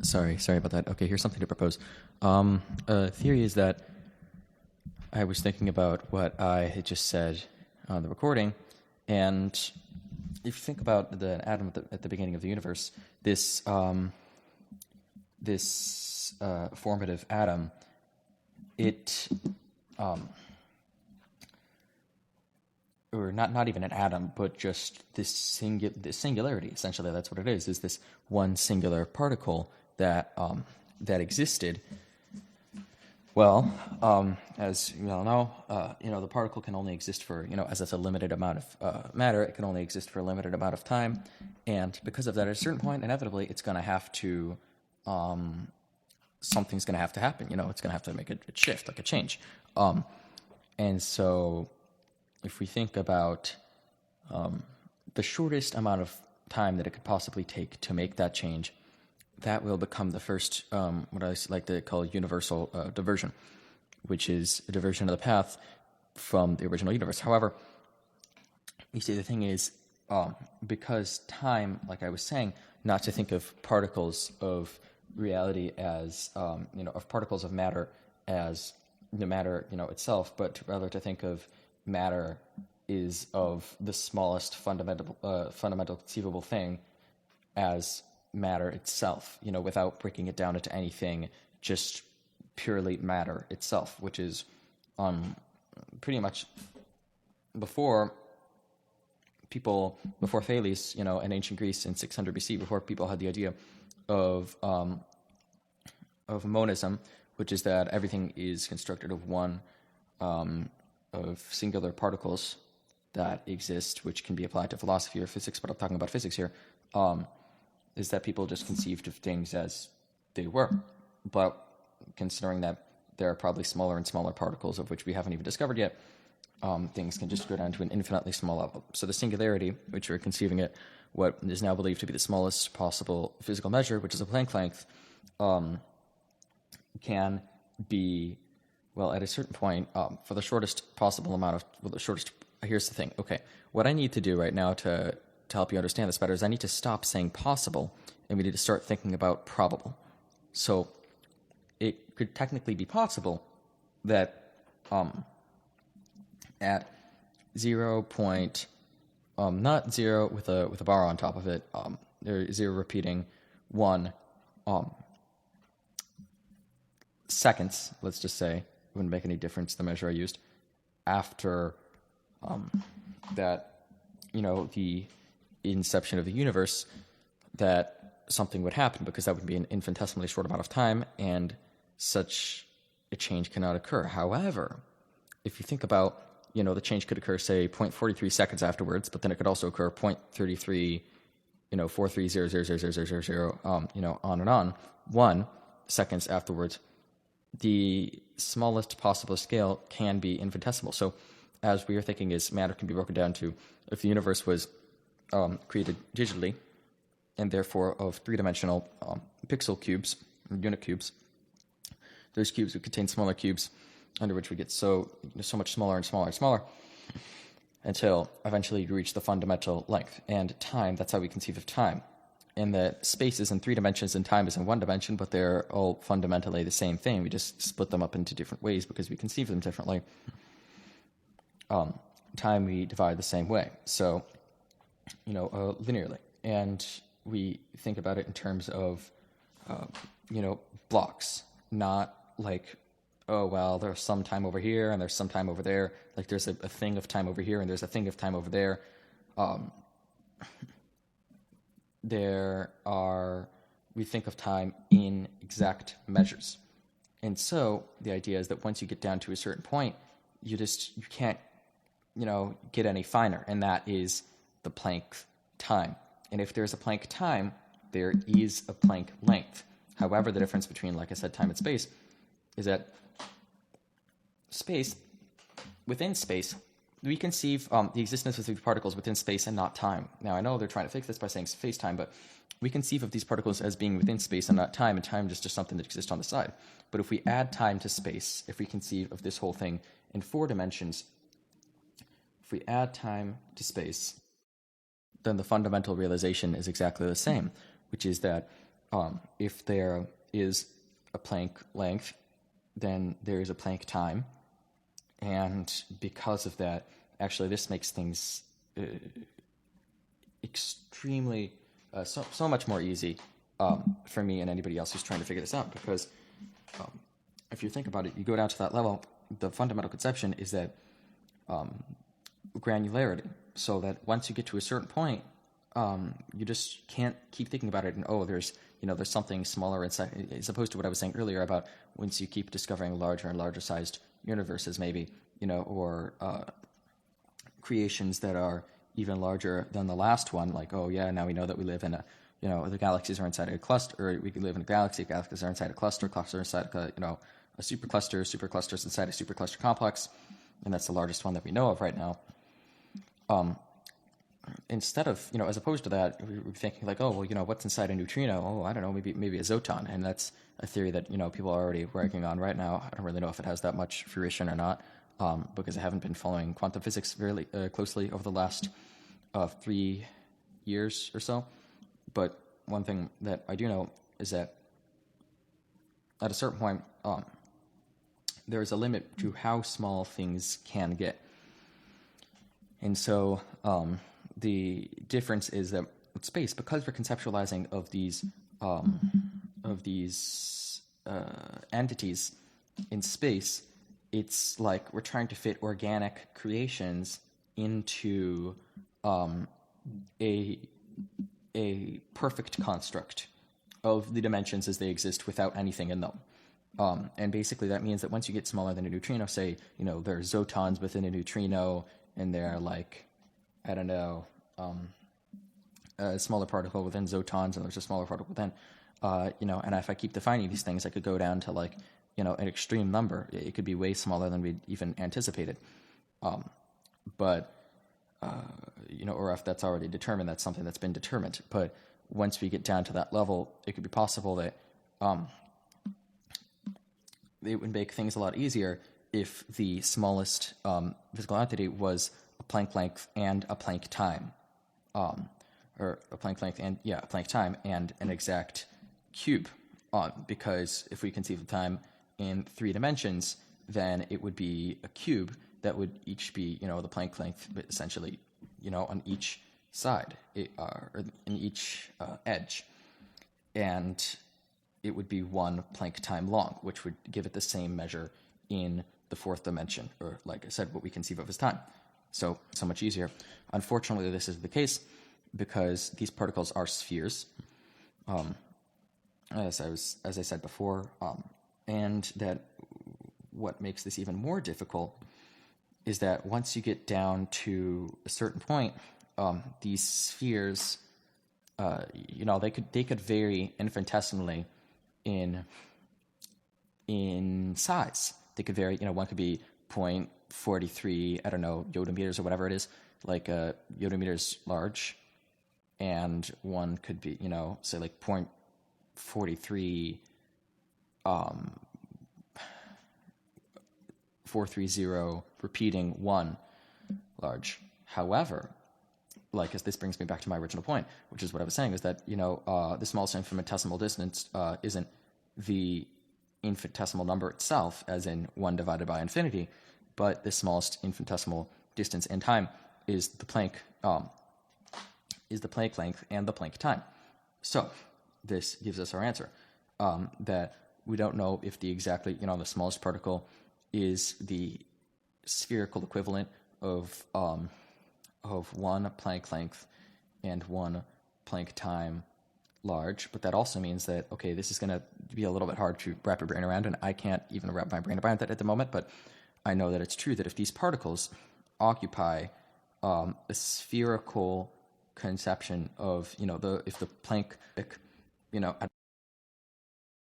Sorry about that. Okay, here's something to propose. Theory is that I was thinking about what I had just said on the recording, and if you think about the atom at the beginning of the universe, this formative atom, it or not even an atom, but just this singularity. Essentially, that's what it is this one singular particle that existed. Well, as you all know, the particle can only exist for, as it's a limited amount of matter, it can only exist for a limited amount of time, and because of that, at a certain point, inevitably, it's going to have to, something's going to have to happen. It's going to have to make a shift, like a change, and so if we think about the shortest amount of time that it could possibly take to make that change, that will become the first, what I like to call universal diversion, which is a diversion of the path from the original universe. However, you see, the thing is, because time, like I was saying, not to think of particles of reality as, of particles of matter as the matter, itself, but rather to think of matter is of the smallest fundamental conceivable thing as matter itself, without breaking it down into anything, just purely matter itself, which is pretty much before Thales, in ancient Greece in 600 BC, before people had the idea of monism, which is that everything is constructed of one of singular particles that exist, which can be applied to philosophy or physics, but I'm talking about physics here, is that people just conceived of things as they were. But considering that there are probably smaller and smaller particles of which we haven't even discovered yet, things can just go down to an infinitely small level. So the singularity, which we're conceiving it, what is now believed to be the smallest possible physical measure, which is a Planck length, can be, well, at a certain point, for the shortest possible amount of, here's the thing. Okay, what I need to do right now to help you understand this better is I need to stop saying possible, and we need to start thinking about probable. So it could technically be possible that at 0 point, not 0 with a bar on top of it, or 0 repeating 1 seconds, let's just say, it wouldn't make any difference the measure I used, after that, the inception of the universe, that something would happen, because that would be an infinitesimally short amount of time, and such a change cannot occur. However, if you think about, the change could occur, say, 0.43 seconds afterwards, but then it could also occur 0.33, 43000000, on and on, 1 seconds afterwards. The smallest possible scale can be infinitesimal. So as we are thinking is matter can be broken down to, if the universe was created digitally, and therefore of three-dimensional pixel cubes, unit cubes, those cubes would contain smaller cubes, under which we get so much smaller and smaller and smaller, until eventually you reach the fundamental length. And time, that's how we conceive of time. And that space is in 3 dimensions and time is in 1 dimension, but they're all fundamentally the same thing. We just split them up into different ways because we conceive them differently. Time we divide the same way, so linearly, and we think about it in terms of blocks, not like, oh well, there's some time over here and there's some time over there. Like there's a thing of time over here and there's a thing of time over there. We think of time in exact measures, and so the idea is that once you get down to a certain point, you can't get any finer, and that is the Planck time. And if there's a Planck time, there is a Planck length. However, the difference between, like I said, time and space is that within space, we conceive the existence of these particles within space and not time. Now, I know they're trying to fix this by saying space-time, but we conceive of these particles as being within space and not time, and time is just something that exists on the side. But if we add time to space, if we conceive of this whole thing in 4 dimensions, if we add time to space, then the fundamental realization is exactly the same, which is that if there is a Planck length, then there is a Planck time. And because of that, actually this makes things extremely, so much more easy for me and anybody else who's trying to figure this out. Because if you think about it, you go down to that level, the fundamental conception is that granularity, so that once you get to a certain point, you just can't keep thinking about it and, there's something smaller inside, as opposed to what I was saying earlier about once you keep discovering larger and larger sized universes, maybe, or creations that are even larger than the last one, like, now we know that we live in the galaxies are inside a cluster, or we could live in a galaxy, galaxies are inside a cluster inside a supercluster inside a supercluster complex, and that's the largest one that we know of right now. Instead of, as opposed to that, we're thinking like, what's inside a neutrino? I don't know, maybe a zoton. And that's a theory that, people are already working on right now. I don't really know if it has that much fruition or not, because I haven't been following quantum physics very closely over the last 3 years or so. But one thing that I do know is that at a certain point, there is a limit to how small things can get. And so the difference is that with space, because we're conceptualizing of these entities in space, it's like we're trying to fit organic creations into a perfect construct of the dimensions as they exist without anything in them. And basically that means that once you get smaller than a neutrino, say, there are zotons within a neutrino, and they're like, I don't know, a smaller particle within zotons, and there's a smaller particle within, and if I keep defining these things, I could go down to like, an extreme number. It could be way smaller than we'd even anticipated. Or if that's already determined, that's something that's been determined. But once we get down to that level, it could be possible that it would make things a lot easier if the smallest physical entity was a Planck length and a Planck time, or a Planck length and a Planck time and an exact cube. Because if we conceive of time in 3 dimensions, then it would be a cube that would each be, the Planck length, but essentially, on each side, or in each edge, and it would be 1 Planck time long, which would give it the same measure in the 4th dimension, or like I said, what we conceive of as time. So much easier. Unfortunately, this is the case because these particles are spheres, as I said before, and that what makes this even more difficult is that once you get down to a certain point, these spheres, they could vary infinitesimally in size. They could vary. One could be 0.43, I don't know, yodometers or whatever it is, like yodometers large, and one could be, say like 0.43, 430 repeating 1 large. However, as this brings me back to my original point, which is what I was saying, is that, the smallest infinitesimal distance isn't the infinitesimal number itself, as in 1 divided by infinity, but the smallest infinitesimal distance in time is the Planck length and the Planck time. So this gives us our answer, that we don't know if the the smallest particle is the spherical equivalent of 1 Planck length and 1 Planck time large, but that also means that, okay, this is going to be a little bit hard to wrap your brain around, and I can't even wrap my brain around that at the moment, but I know that it's true that if these particles occupy a spherical conception of, if the Planck, at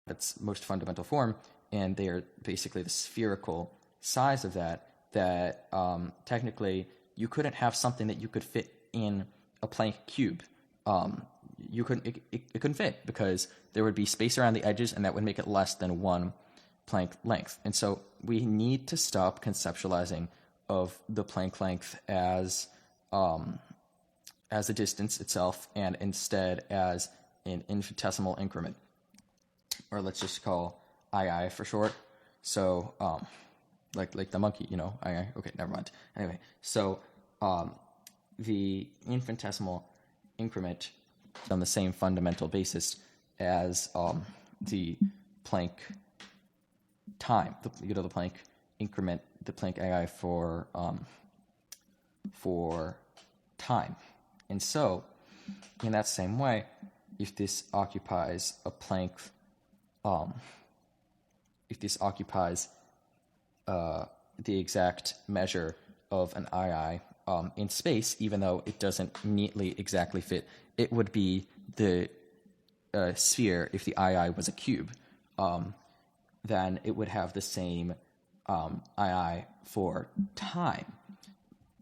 its most fundamental form, and they are basically the spherical size of that technically you couldn't have something that you could fit in a Planck cube. You couldn't. It couldn't fit because there would be space around the edges, and that would make it less than 1 Planck length. And so we need to stop conceptualizing of the Planck length as a distance itself, and instead as an infinitesimal increment. or let's just call II for short. So, like the monkey, II. Okay, never mind. Anyway, so the infinitesimal increment is on the same fundamental basis as the Planck time, the Planck increment, the Planck AI for time. And so, in that same way, if this occupies a Planck, if this occupies the exact measure of an II in space, even though it doesn't neatly exactly fit, it would be the sphere if the II was a cube. Then it would have the same II for time,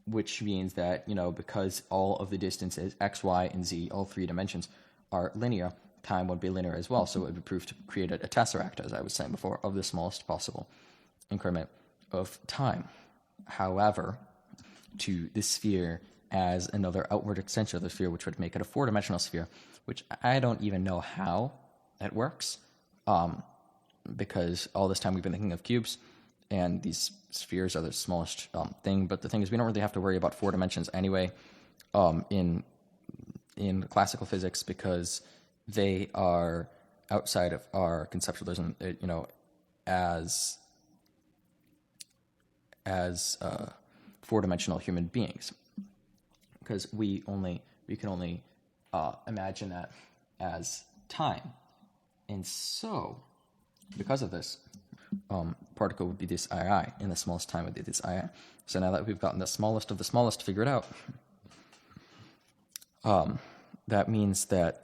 which means that, because all of the distances, x, y, and z, all three dimensions, are linear, time would be linear as well. So it would be proof to create a tesseract, as I was saying before, of the smallest possible increment of time. However, to the sphere as another outward extension of the sphere, which would make it a four-dimensional sphere, which I don't even know how that works, because all this time we've been thinking of cubes, and these spheres are the smallest thing. But the thing is, we don't really have to worry about four dimensions anyway in classical physics, because they are outside of our conceptualism, as four-dimensional human beings, because we can only imagine that as time. And so, because of this, particle would be this II, and the smallest time would be this II. So now that we've gotten the smallest of the smallest figured out, that means that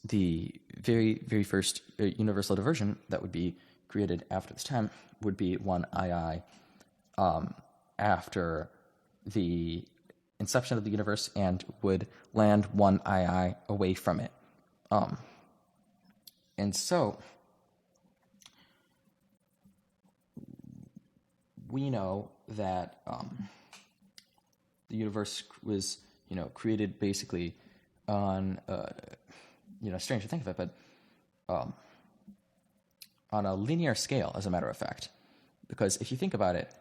the very, very first universal diversion that would be created after this time would be one II after the inception of the universe, and would land one II away from it. And so we know that the universe was, created basically on, strange to think of it, but on a linear scale, as a matter of fact. Because if you think about it,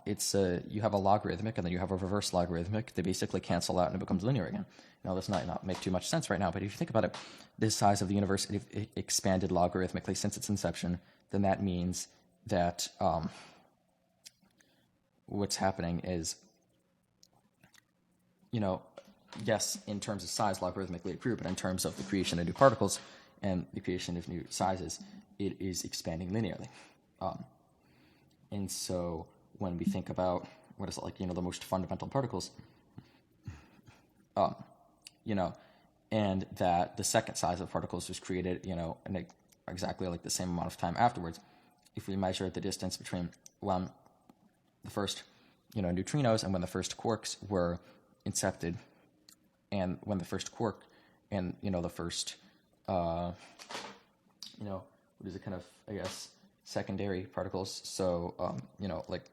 it's you have a logarithmic and then you have a reverse logarithmic. They basically cancel out and it becomes linear again. Now, this might not make too much sense right now, but if you think about it, the size of the universe, it expanded logarithmically since its inception, then that means that what's happening is, yes, in terms of size, logarithmically it grew, but in terms of the creation of new particles and the creation of new sizes, it is expanding linearly. And so when we think about what is it like, the most fundamental particles, and that the second size of particles was created, in exactly like the same amount of time afterwards, if we measure the distance between when the first, neutrinos and when the first quarks were incepted, and when the first quark and, the first, what is it, kind of, I guess, secondary particles, so, like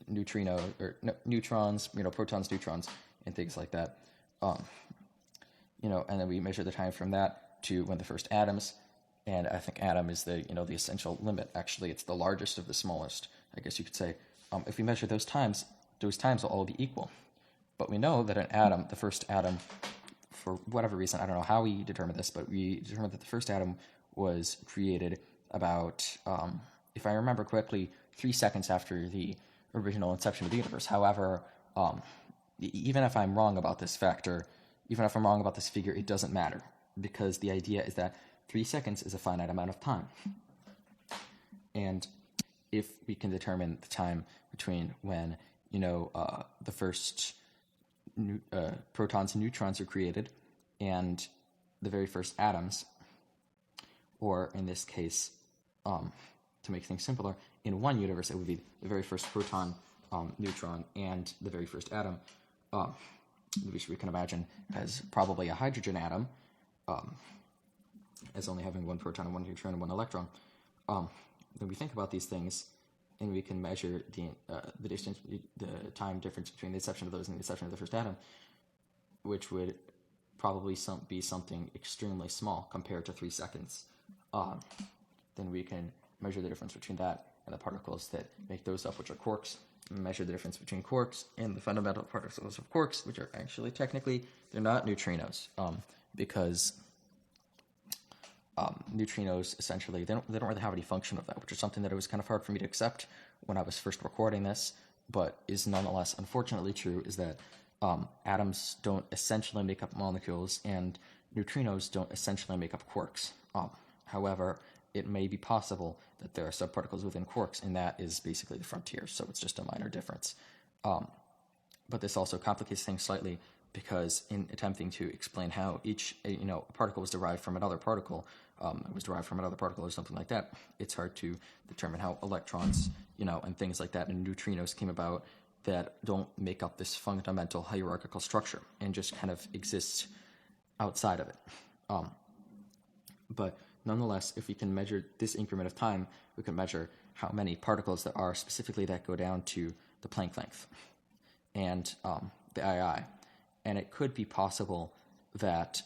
neutrino, or neutrons, protons, neutrons, and things like that, and then we measure the time from that to when the first atoms, and I think atom is the, the essential limit. Actually, it's the largest of the smallest, I guess you could say. If we measure those times will all be equal. But we know that an atom, the first atom, for whatever reason, I don't know how we determined this, but we determined that the first atom was created about, if I remember correctly, 3 seconds after the original inception of the universe. However, even if I'm wrong about this factor, even if I'm wrong about this figure, it doesn't matter, because the idea is that 3 seconds is a finite amount of time. And if we can determine the time between when, the first protons and neutrons are created and the very first atoms, or in this case, to make things simpler, in one universe it would be the very first proton, neutron, and the very first atom, which we can imagine as probably a hydrogen atom, as only having one proton and one neutron and one electron. When we think about these things, and we can measure the distance, the time difference between the inception of those and the inception of the first atom, which would probably be something extremely small compared to 3 seconds. then we can measure the difference between that and the particles that make those up, which are quarks, and measure the difference between quarks and the fundamental particles of quarks, which are actually technically, they're not neutrinos, because neutrinos essentially, they don't really have any function of that, which is something that it was kind of hard for me to accept when I was first recording this, but is nonetheless unfortunately true, is that atoms don't essentially make up molecules and neutrinos don't essentially make up quarks. However, it may be possible that there are subparticles within quarks, and that is basically the frontier, so it's just a minor difference. But this also complicates things slightly, because in attempting to explain how each particle was derived from another particle, or something like that, it's hard to determine how electrons, and things like that, and neutrinos came about that don't make up this fundamental hierarchical structure and just kind of exist outside of it. But nonetheless, if we can measure this increment of time, we can measure how many particles there are specifically that go down to the Planck length and the II. And it could be possible that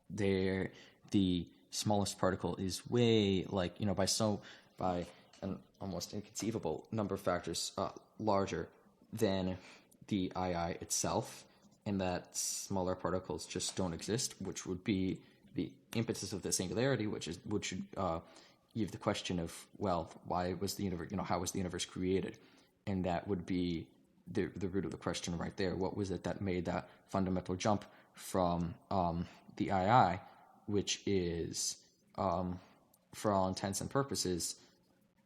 the smallest particle is way, by an almost inconceivable number of factors larger than the II itself, and that smaller particles just don't exist, which would be the impetus of the singularity, which should give the question of, well, why was the universe, how was the universe created? And that would be the root of the question right there. What was it that made that fundamental jump from the II, which is, for all intents and purposes,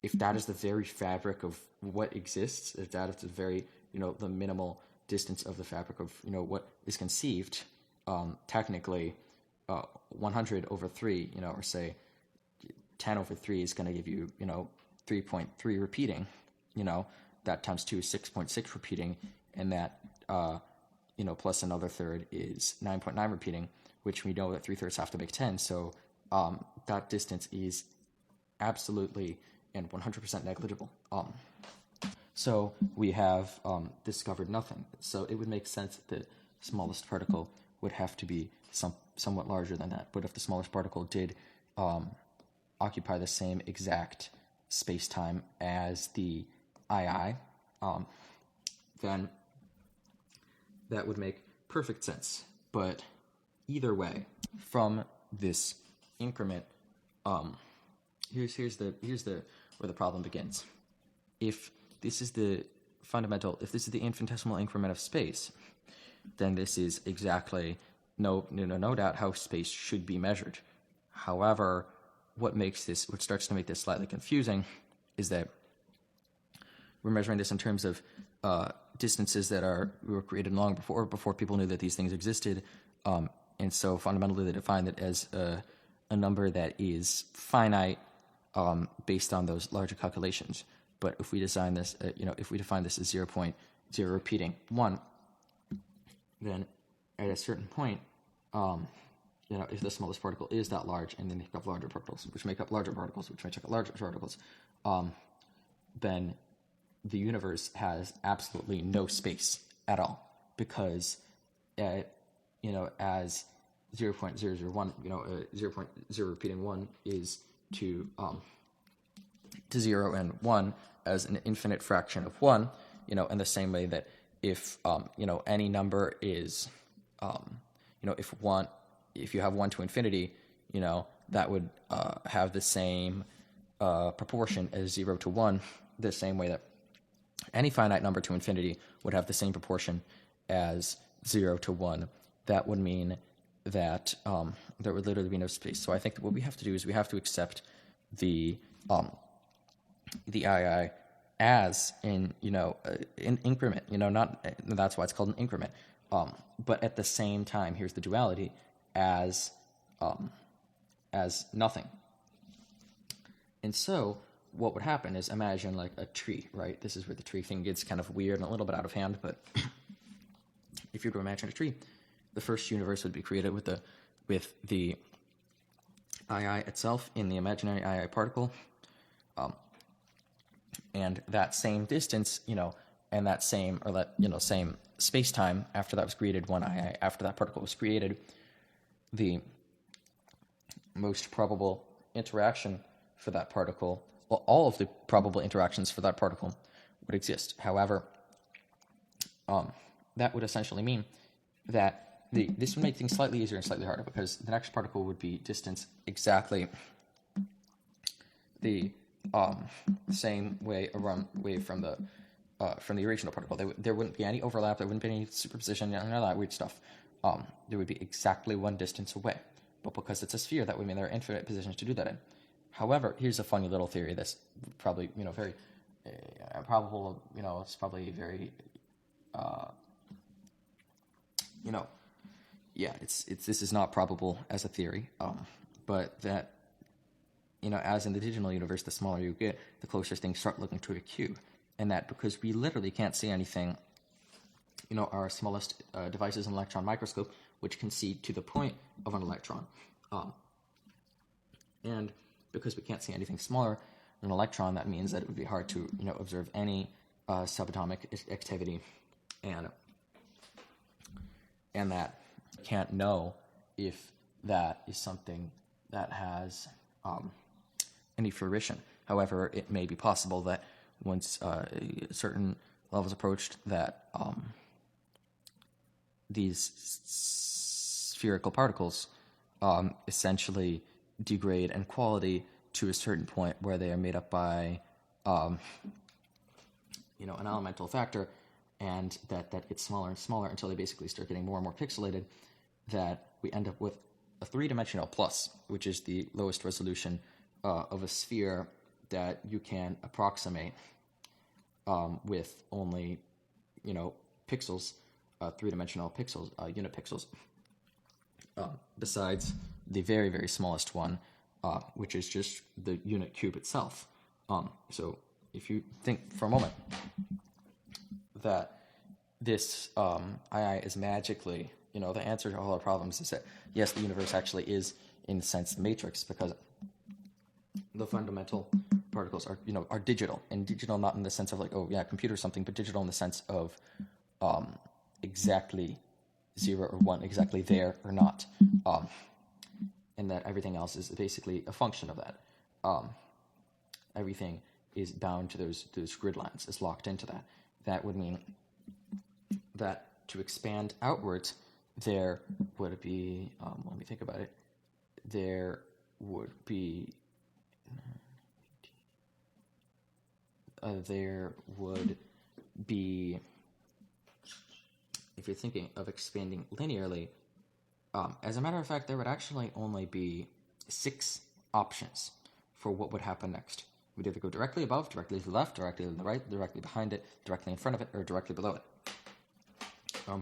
if that is the very fabric of what exists, if that is the very, the minimal distance of the fabric of, what is conceived, technically, 100 over 3, or say 10 over 3 is going to give you, 3.3 repeating, that times 2 is 6.6 repeating, and that, plus another third is 9.9 repeating, which we know that 3/3 have to make 10, so that distance is absolutely and 100% negligible. So we have discovered nothing. So it would make sense that the smallest particle would have to be somewhat larger than that. But if the smallest particle did occupy the same exact space-time as the II, then that would make perfect sense. But either way, from this increment, here's where the problem begins. If this is the infinitesimal increment of space, then this is exactly no doubt how space should be measured. However, what starts to make this slightly confusing is that we're measuring this in terms of distances that were created long before people knew that these things existed, and so fundamentally they define it as a number that is finite based on those larger calculations. But if we define this, if we define this as 0.0 repeating 1, then at a certain point, if the smallest particle is that large, and then make up larger particles, which make up larger particles, which make up larger particles, then the universe has absolutely no space at all, because as 0.001, 0.0 repeating 1 is to 0 and 1 as an infinite fraction of 1, in the same way that if any number is if you have 1 to infinity, that would have the same proportion as 0 to 1, the same way that any finite number to infinity would have the same proportion as 0 to 1. That would mean that there would literally be no space. So I think that what we have to do is we have to accept the II as an increment, that's why it's called an increment. But at the same time, here's the duality, as nothing. And so what would happen is, imagine like a tree, right? This is where the tree thing gets kind of weird and a little bit out of hand, but if you were to imagine a tree, the first universe would be created with the II itself in the imaginary II particle, and that same distance, and that same same space-time after that was created, one II after that particle was created, the most probable interaction for that particle, well, all of the probable interactions for that particle would exist. However, that would essentially mean that this would make things slightly easier and slightly harder, because the next particle would be distanced exactly the same way away from the original particle. There wouldn't be any overlap. There wouldn't be any superposition. None of that weird stuff. There would be exactly one distance away. But because it's a sphere, that would mean there are infinite positions to do that in. However, here's a funny little theory that's probably very probable. It's probably very this is not probable as a theory, but that, as in the digital universe, the smaller you get, the closer things start looking to a cube. And that because we literally can't see anything, our smallest device is an electron microscope, which can see to the point of an electron. And because we can't see anything smaller than an electron, that means that it would be hard to, observe any subatomic activity, and that can't know if that is something that has any fruition. However, it may be possible that once certain levels approached, that these spherical particles essentially degrade in quality to a certain point where they are made up by an elemental factor, and that gets smaller and smaller until they basically start getting more and more pixelated, that we end up with a three-dimensional plus, which is the lowest resolution of a sphere that you can approximate with only, pixels, three-dimensional pixels, unit pixels, besides the very, very smallest one, which is just the unit cube itself. So if you think for a moment that this II is magically, the answer to all our problems is that, yes, the universe actually is, in a sense, the matrix, because the fundamental particles are digital, and digital not in the sense of computer something, but digital in the sense of exactly 0 or 1, exactly there or not, and that everything else is basically a function of that. Everything is bound to those grid lines, is locked into that. That would mean that to expand outwards, there would be, let me think about it, there would be if you're thinking of expanding linearly, as a matter of fact, there would actually only be 6 options for what would happen next. We'd either go directly above, directly to the left, directly to the right, directly behind it, directly in front of it, or directly below it.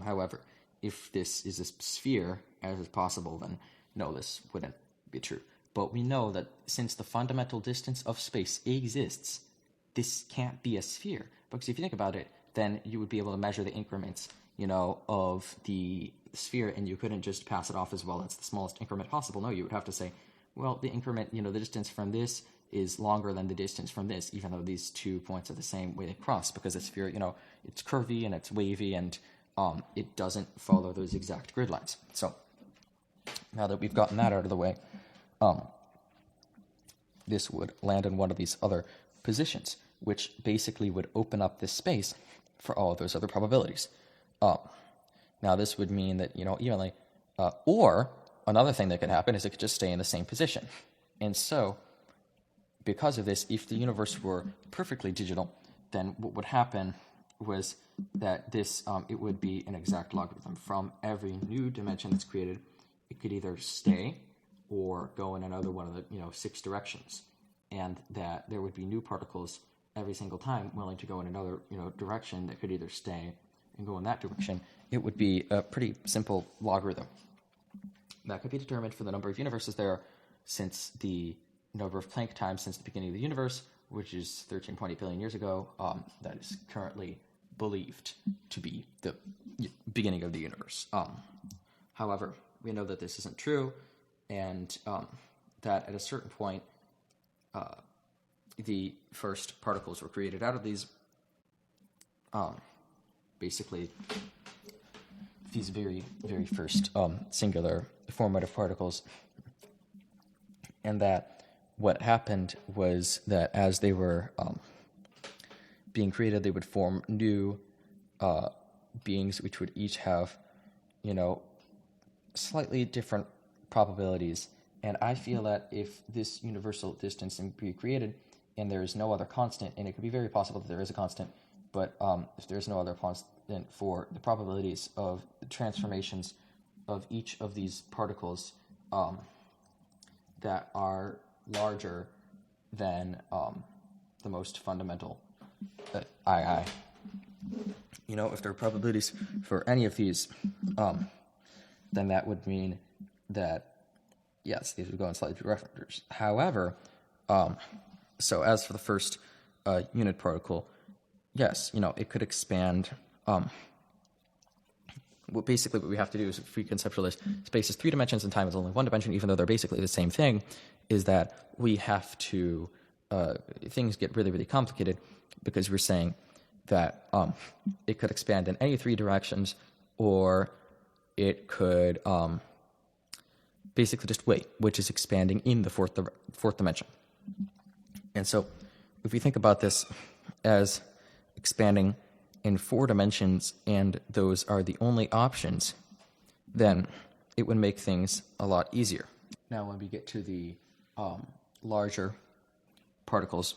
However, if this is a sphere, as is possible, then no, this wouldn't be true. But we know that since the fundamental distance of space exists, this can't be a sphere. Because if you think about it, then you would be able to measure the increments, of the sphere, and you couldn't just pass it off as, well, that's the smallest increment possible. No, you would have to say, well, the increment, the distance from this is longer than the distance from this, even though these 2 points are the same way they cross, because the sphere, it's curvy and it's wavy, and it doesn't follow those exact grid lines. So now that we've gotten that out of the way, this would land in one of these other positions, which basically would open up this space for all of those other probabilities. Now this would mean that, evenly, or another thing that could happen is it could just stay in the same position. And so, because of this, if the universe were perfectly digital, then what would happen was that this, it would be an exact logarithm. From every new dimension that's created, it could either stay or go in another one of the, 6 directions. And that there would be new particles every single time willing to go in another, direction that could either stay and go in that direction. It would be a pretty simple logarithm that could be determined for the number of universes there since the number of Planck times since the beginning of the universe, which is 13.8 billion years ago. That is currently believed to be the beginning of the universe. However, we know that this isn't true, and that at a certain point, the first particles were created out of these, basically, these very, very first singular formative particles, and that what happened was that as they were being created, they would form new beings, which would each have, slightly different probabilities. And I feel that if this universal distance can be created and there is no other constant, and it could be very possible that there is a constant, but if there is no other constant for the probabilities of the transformations of each of these particles that are larger than the most fundamental II. If there are probabilities for any of these, then that would mean that, yes, these would go in slightly different directions. However, so as for the first unit particle, yes, it could expand. Basically what we have to do is, if we conceptualize space is 3 dimensions and time is only 1 dimension, even though they're basically the same thing, is that we have to, things get really, really complicated because we're saying that it could expand in any 3 directions, or it could basically just wait, which is expanding in the fourth dimension. And so if we think about this as expanding in 4 dimensions and those are the only options, then it would make things a lot easier. Now when we get to the larger particles,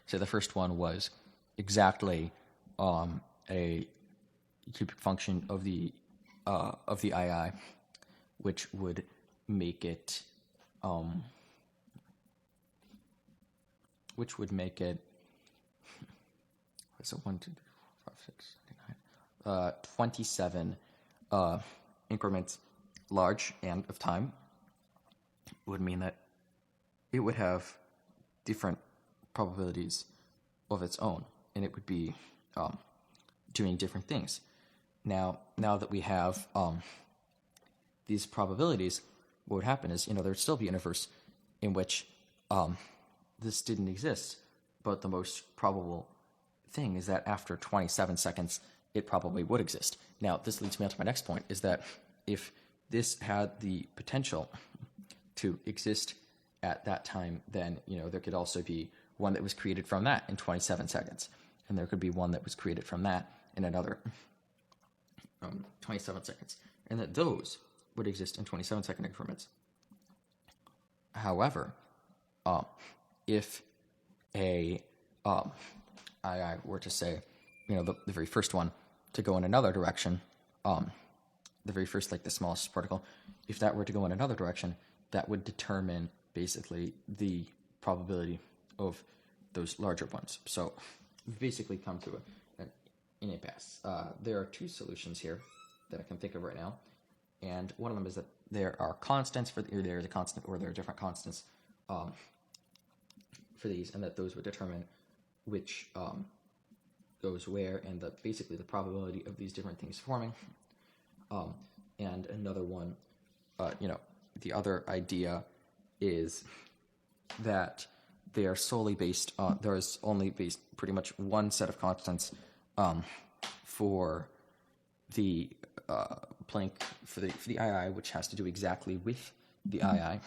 so the first one was exactly a cubic function of the II, which would make it so 1, 2, 3, 4, 5, 6, 9, 27 increments large and of time, would mean that it would have different probabilities of its own, and it would be doing different things. Now that we have these probabilities, what would happen is, there would still be a universe in which this didn't exist, but the most probable thing is that after 27 seconds, it probably would exist. Now, this leads me on to my next point, is that if this had the potential to exist at that time, then, there could also be one that was created from that in 27 seconds. And there could be one that was created from that in another 27 seconds. And that those would exist in 27-second increments. However, if a II were to say, the very first one to go in another direction, the very first, the smallest particle, if that were to go in another direction, that would determine basically the probability of those larger ones. So we've basically come to an impasse. There are 2 solutions here that I can think of right now, and one of them is that there are constants or there is a constant, or there are different constants for these, and that those would determine which goes where, and basically the probability of these different things forming. And another one, the other idea is that they are solely based on, there is only based pretty much one set of constants for the Planck, for the II, which has to do exactly with the II,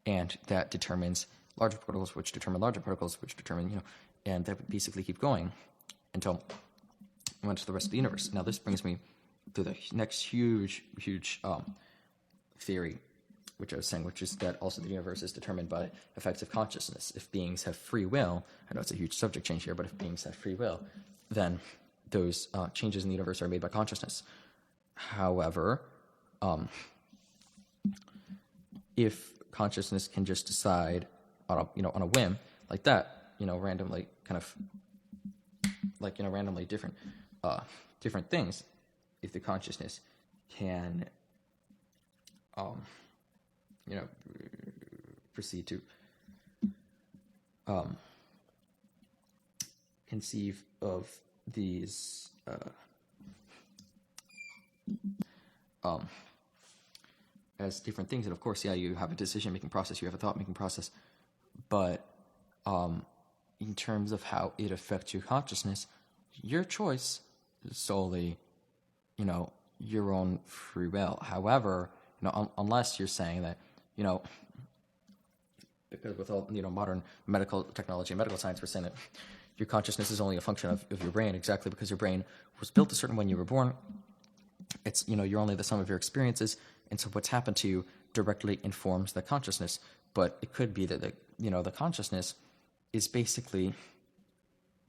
and that determines larger particles, which determine larger particles, which determine, and that would basically keep going until we went to the rest of the universe. Now, this brings me to the next huge theory, which I was saying, which is that also the universe is determined by effects of consciousness. If beings have free will, I know it's a huge subject change here, but if beings have free will, then those changes in the universe are made by consciousness. However, if consciousness can just decide on a whim like that, randomly randomly different things, if the consciousness can proceed to conceive of these as different things, and of course, you have a decision-making process, you have a thought-making process, but in terms of how it affects your consciousness, your choice is solely, your own free will. However, unless you're saying that, because with all, modern medical technology and medical science, we're saying that your consciousness is only a function of your brain, exactly because your brain was built a certain when you were born. It's, you're only the sum of your experiences, and so what's happened to you directly informs the consciousness. But it could be that the consciousness is basically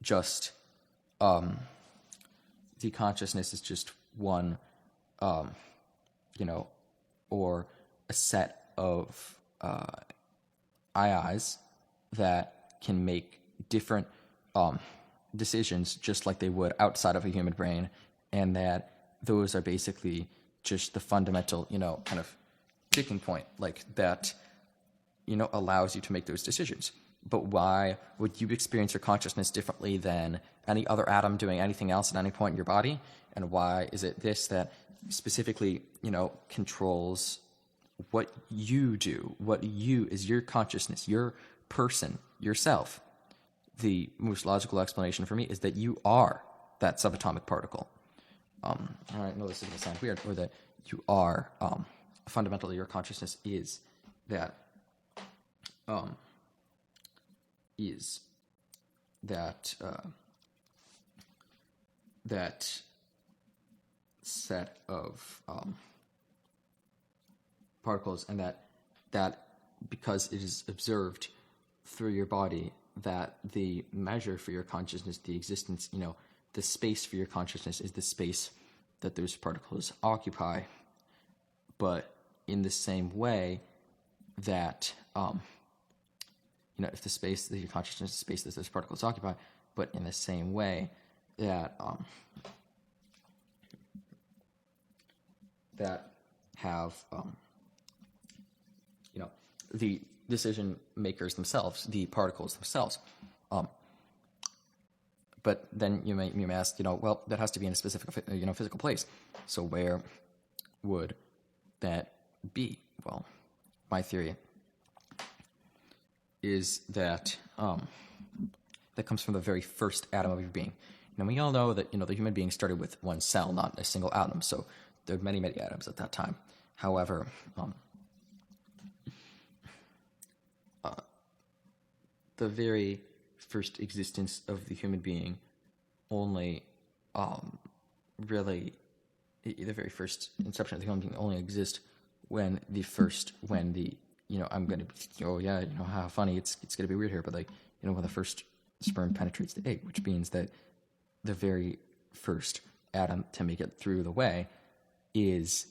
just the consciousness is just one, or a set of AIs that can make different decisions just like they would outside of a human brain, and that those are basically just the fundamental, kind of sticking point, like that, allows you to make those decisions. But why would you experience your consciousness differently than any other atom doing anything else at any point in your body? And why is it this that specifically, controls what you do, what you is your consciousness, your person, yourself? The most logical explanation for me is that you are that subatomic particle. I know this is going to sound weird, or that you are, fundamentally your consciousness is that, that set of particles, and that because it is observed through your body, that the measure for your consciousness, the existence, the space for your consciousness is the space that those particles occupy. But in the same way that, if the space that your consciousness is the space that those particles occupy, but in the same way that that have the decision makers themselves, the particles themselves. But then you may ask, well, that has to be in a specific physical place. So where would that be? Well, my theory is that that comes from the very first atom of your being. Now, we all know that the human being started with one cell, not a single atom. So there are many, many atoms at that time. However, the very first existence of the human being only really, the very first inception of the human being only exists when the I'm going to, how funny, it's going to be weird here, but when the first sperm penetrates the egg, which means that the very first atom to make it through the way is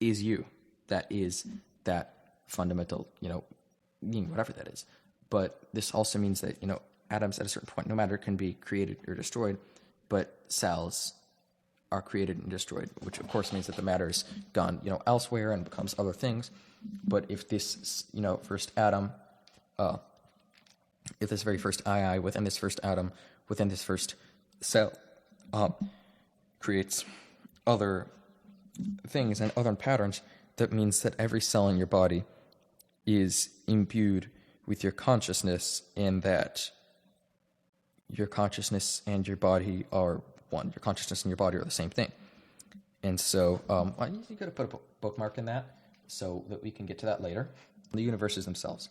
you. That is that fundamental, being, whatever that is. But this also means that, atoms at a certain point, no matter, can be created or destroyed, but cells are created and destroyed, which of course means that the matter is gone, elsewhere and becomes other things. But if this, first atom, if this very first II within this first atom, within this first cell, creates other things and other patterns, that means that every cell in your body is imbued with your consciousness, and that your consciousness and your body are one. Your consciousness and your body are the same thing. And so you got to put a bookmark in that so that we can get to that later. The universes themselves.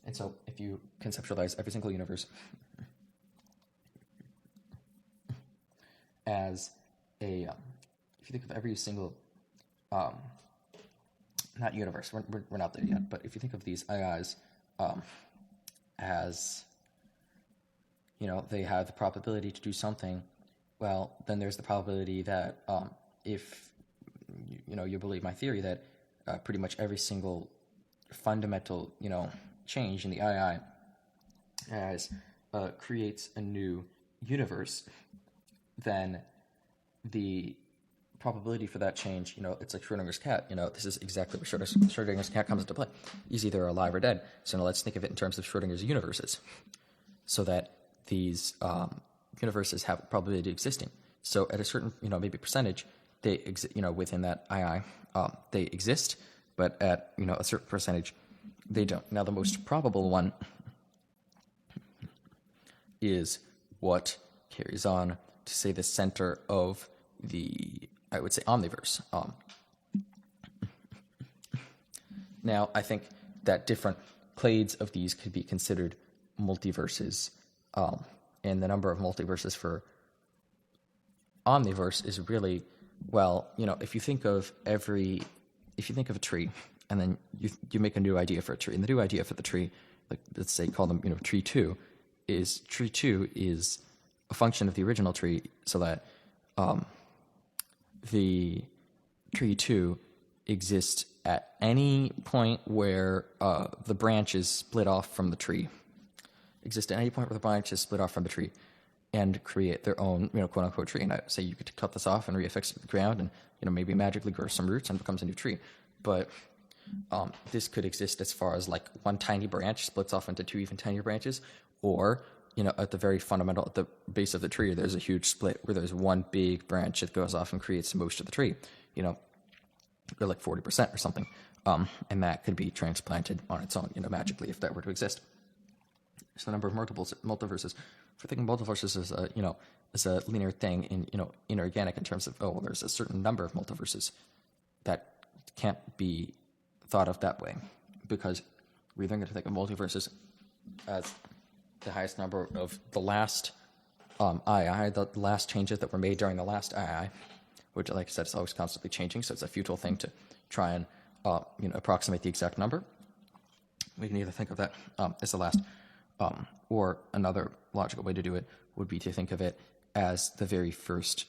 And so if you conceptualize every single universe as if you think of every single, not universe, we're not there yet, but if you think of these AIs as, they have the probability to do something, well, then there's the probability that if, you believe my theory that pretty much every single fundamental, change in the II as creates a new universe, then the probability for that change, it's like Schrodinger's cat. This is exactly where Schrodinger's cat comes into play. He's either alive or dead. So now let's think of it in terms of Schrodinger's universes, so that these universes have probability of existing. So at a certain, maybe percentage, they exist, within that II, they exist, but at, a certain percentage, they don't. Now, the most probable one is what carries on to, say, the center of the, I would say, omniverse. Now, I think that different clades of these could be considered multiverses, and the number of multiverses for omniverse is really, well, if you think of a tree, and then you make a new idea for a tree, and the new idea for the tree, like let's say call them tree two is a function of the original tree, so that the tree two exists at any point where the branch is split off from the tree. Exist at any point where the branch is split off from the tree, and create their own, quote unquote tree. And I say you could cut this off and reaffix it to the ground, and maybe magically grow some roots and becomes a new tree. But this could exist as far as like one tiny branch splits off into two even tinier branches, or at the very fundamental, at the base of the tree, there's a huge split where there's one big branch that goes off and creates most of the tree. Or like 40% or something, and that could be transplanted on its own, magically, if that were to exist. So the number of multiverses. If we're thinking multiverses as a linear thing in inorganic in terms of there's a certain number of multiverses, that can't be thought of that way, because we're then going to think of multiverses as the highest number of the last II, the last changes that were made during the last II, which, like I said, is always constantly changing, so it's a futile thing to try and approximate the exact number. We can either think of that as the last, or another logical way to do it would be to think of it as the very first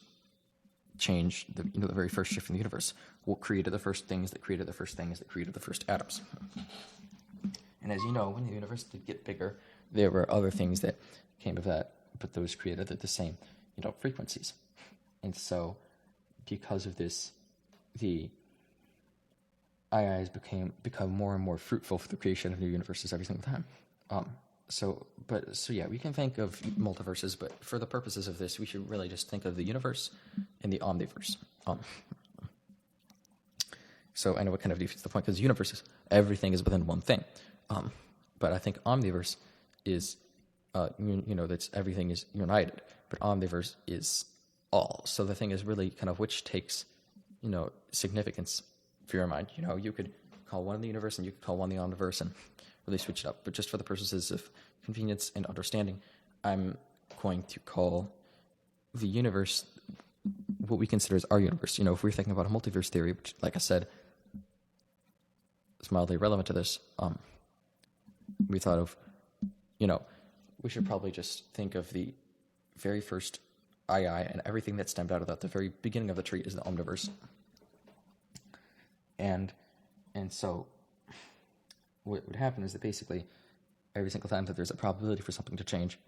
change, the very first shift in the universe. What created the first things that created the first things that created the first atoms. And as you know, when the universe did get bigger, there were other things that came of that, but those created at the same frequencies. And so, because of this, the IIs become more and more fruitful for the creation of new universes every single time. So yeah, we can think of multiverses, but for the purposes of this, we should really just think of the universe and the omniverse. So I know it kind of defeats the point, because universe everything is within one thing. But I think omniverse is, that's everything is united, but omniverse is all. So the thing is really kind of which takes, significance for your mind. You could call one the universe and you could call one the omniverse and really switch it up. But just for the purposes of convenience and understanding, I'm going to call the universe what we consider as our universe. If we're thinking about a multiverse theory, which, like I said, is mildly relevant to this, we thought of, we should probably just think of the very first II and everything that stemmed out of that. The very beginning of the tree is the omniverse. And so what would happen is that basically every single time that there's a probability for something to change,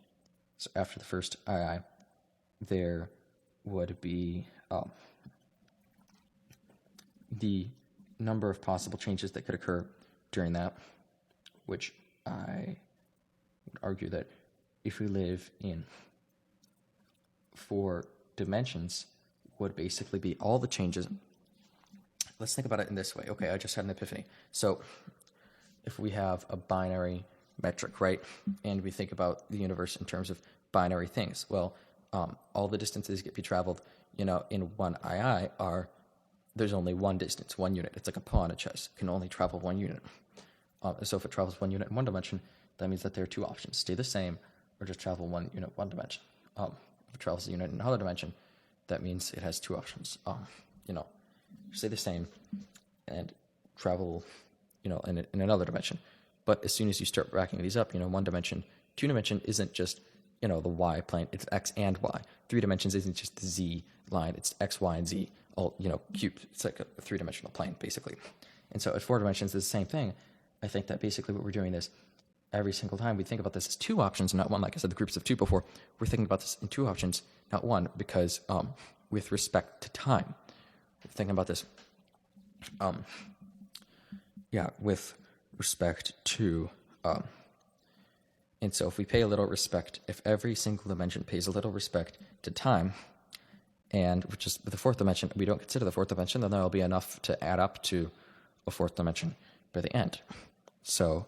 so after the first II, there would be the number of possible changes that could occur during that, which I would argue that if we live in 4 dimensions, would basically be all the changes. Let's think about it in this way. Okay, I just had an epiphany. So if we have a binary metric, right, and we think about the universe in terms of binary things, well, all the distances get be traveled, in one II there's only one distance, one unit. It's like a pawn in chess. It can only travel one unit. So if it travels one unit in one dimension, that means that there are 2 options: stay the same, or just travel one unit one dimension. If it travels a unit in another dimension, that means it has 2 options. Stay the same and travel, in another dimension. But as soon as you start racking these up, 1 dimension, 2 dimension isn't just, the y plane, it's x and y. 3 dimensions isn't just the z line, it's x, y, and z, all, cubed. It's like a 3-dimensional plane, basically. And so at 4 dimensions, it's the same thing. I think that basically what we're doing is every single time we think about this as 2 options, not 1. Like I said, the groups of 2 before, we're thinking about this in 2 options, not 1, because with respect to time, we're thinking about this, with respect to, and so if we pay a little respect, if every single dimension pays a little respect to time, and which is the 4th dimension, we don't consider the 4th dimension, then there'll be enough to add up to a 4th dimension by the end. So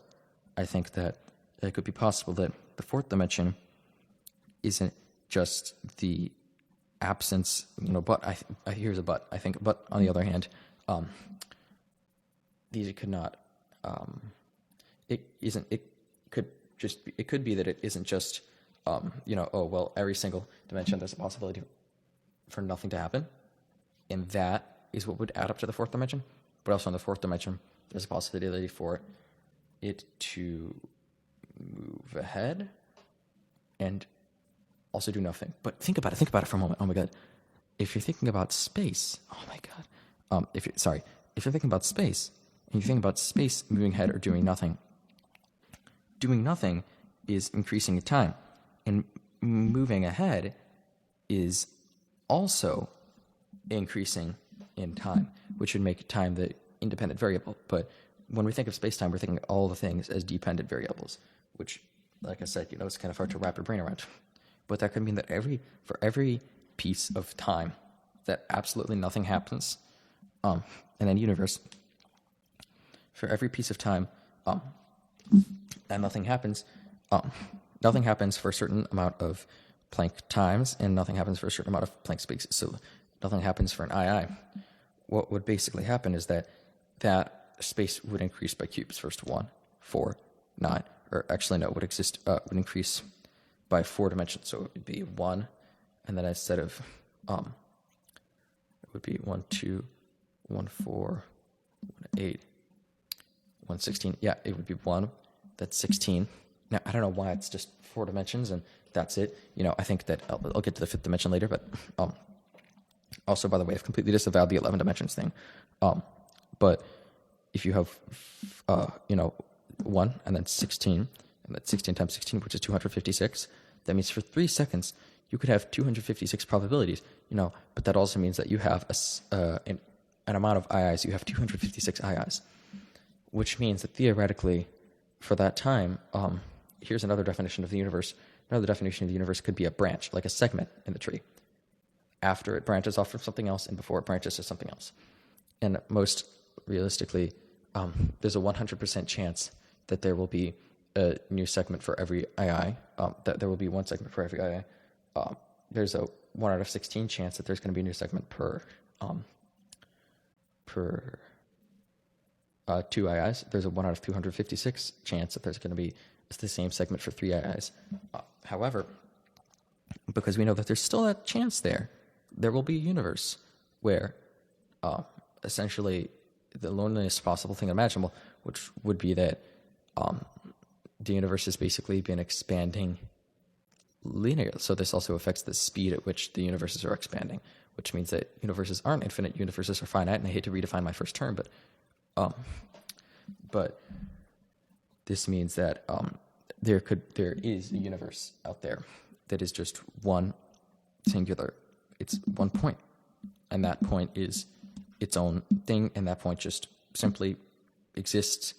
I think that it could be possible that the 4th dimension isn't just the absence, but here's a but. I think, but on the other hand, these could not it isn't. It could be that it isn't just every single dimension there's a possibility for nothing to happen, and that is what would add up to the fourth dimension. But also in the fourth dimension, there's a possibility for it to move ahead and also do nothing. But think about it for a moment. Oh my God. If you're thinking about space, oh my God. If you're thinking about space, and you think about space moving ahead or doing nothing is increasing in time. And moving ahead is also increasing in time, which would make time the independent variable. But when we think of space-time, we're thinking of all the things as dependent variables, which, like I said, it's kind of hard to wrap your brain around. But that could mean that for every piece of time that absolutely nothing happens in any universe, for every piece of time and nothing happens for a certain amount of Planck times, and nothing happens for a certain amount of Planck spaces. So nothing happens for an II. What would basically happen is that space would increase by cubes. First 1, 4, 9, or actually no, would increase by 4 dimensions. So it would be 1, and then instead of it would be 1, 2, 1, 4, 1, 8, 1, 16. Yeah, it would be 1. That's 16. Now, I don't know why it's just 4 dimensions and that's it. I think that I'll get to the 5th dimension later, but also, by the way, I've completely disavowed the 11 dimensions thing. But if you have, 1 and then 16, and that's 16 times 16, which is 256, that means for 3 seconds, you could have 256 probabilities, but that also means that you have an amount of IIs, you have 256 IIs, which means that theoretically, for that time, here's another definition of the universe. Another definition of the universe could be a branch, like a segment in the tree, after it branches off from something else and before it branches to something else. And most realistically, there's a 100% chance that there will be a new segment for every II, that there will be one segment for every II. There's a 1 out of 16 chance that there's going to be a new segment per 2 IIs. There's a 1 out of 256 chance that there's going to be the same segment for 3 IIs. However, because we know that there's still that chance there will be a universe where essentially the loneliest possible thing imaginable, which would be that the universe has basically been expanding linearly. So this also affects the speed at which the universes are expanding, which means that universes aren't infinite, universes are finite. And I hate to redefine my first term, but this means that there is a universe out there that is just one singular. It's one point, and that point is its own thing, and that point just simply exists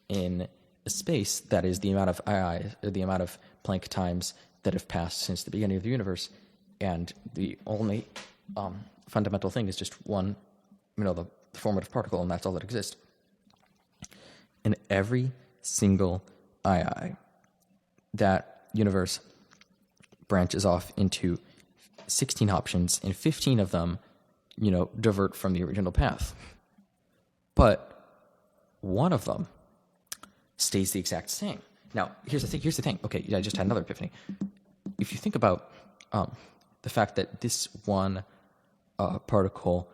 in a space that is the amount of II, or the amount of Planck times that have passed since the beginning of the universe, and the only fundamental thing is just one, the formative particle, and that's all that exists. In every single II, that universe branches off into 16 options, and 15 of them, divert from the original path. But one of them stays the exact same. Now, here's the thing. Okay, I just had another epiphany. If you think about the fact that this one particle,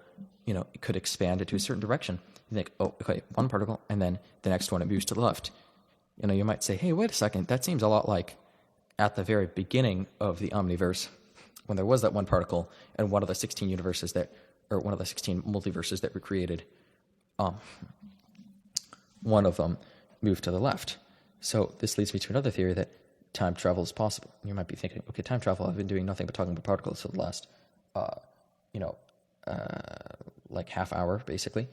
it could expand into a certain direction, you think, oh, okay, one particle, and then the next one, it moves to the left. You might say, hey, wait a second, that seems a lot like at the very beginning of the omniverse, when there was that one particle, and one of the 16 universes one of the 16 multiverses that were created, one of them moved to the left. So this leads me to another theory that time travel is possible. You might be thinking, okay, time travel, I've been doing nothing but talking about particles for the last, like half hour, basically.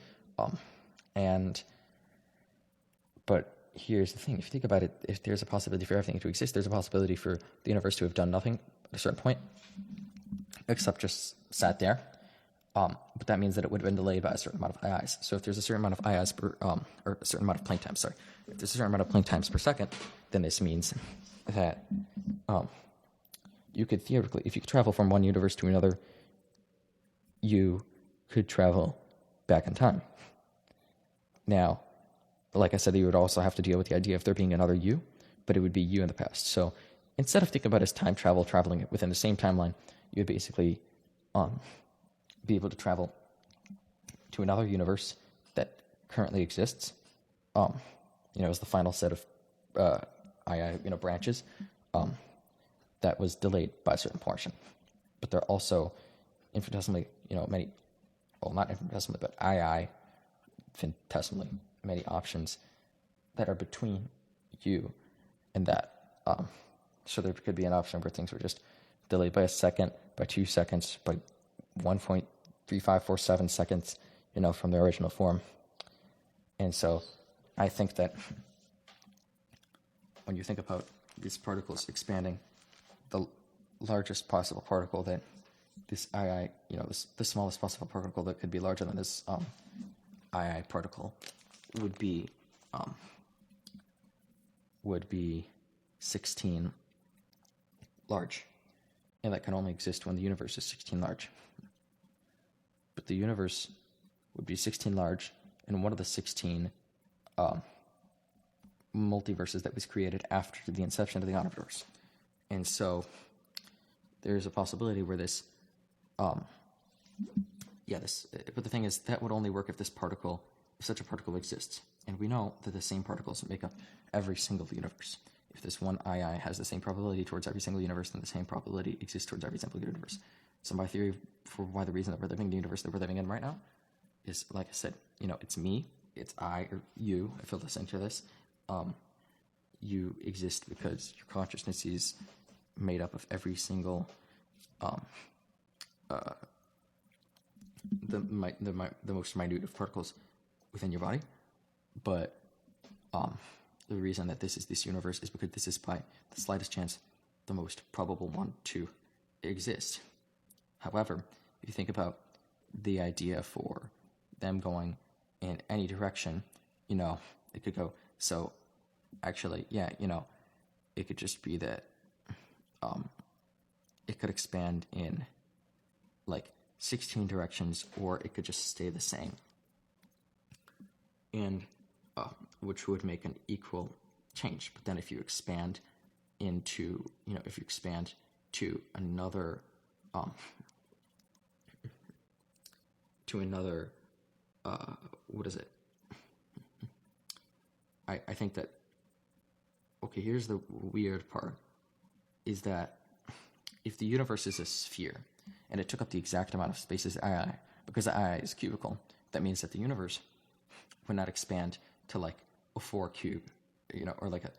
But here's the thing. If you think about it, if there's a possibility for everything to exist, there's a possibility for the universe to have done nothing at a certain point, except just sat there. But that means that it would have been delayed by a certain amount of IIs. So if there's a certain amount of IIs per, or a certain amount of Planck times, if there's a certain amount of Planck times per second, then this means that you could theoretically, if you could travel from one universe to another, you could travel back in time. Now, like I said, you would also have to deal with the idea of there being another you, but it would be you in the past. So instead of thinking about it as time travel, traveling within the same timeline, you would basically be able to travel to another universe that currently exists, as the final set of branches that was delayed by a certain portion. But there are also infinitesimally, many, well, not infinitesimally, but infinitesimally many options that are between you and that. So there could be an option where things were just delayed by a second, by 2 seconds, by 1.3547 seconds, from their original form. And so I think that when you think about these particles expanding, the largest possible particle that this the smallest possible particle that could be larger than this II particle would be 16 large. And that can only exist when the universe is 16 large. But the universe would be 16 large in one of the 16 multiverses that was created after the inception of the universe. And so there's a possibility where this, but the thing is, that would only work if such a particle exists. And we know that the same particles make up every single universe. If this one II has the same probability towards every single universe, then the same probability exists towards every single universe. So my theory for why the reason that we're living in the universe that we're living in right now is, like I said, it's me, it's I, or you, if you're listening to this. You exist because your consciousness is made up of every single the most minute of particles within your body. But the reason that this is this universe is because this is, by the slightest chance, the most probable one to exist. However, if you think about the idea for them going in any direction, it could go, so actually, it could just be that it could expand in like 16 directions, or it could just stay the same. And which would make an equal change. But then if you expand into, to another, what is it? I think that, okay, here's the weird part, is that if the universe is a sphere, and it took up the exact amount of space as II, because II is cubical, that means that the universe would not expand to like a 4 cube, or like a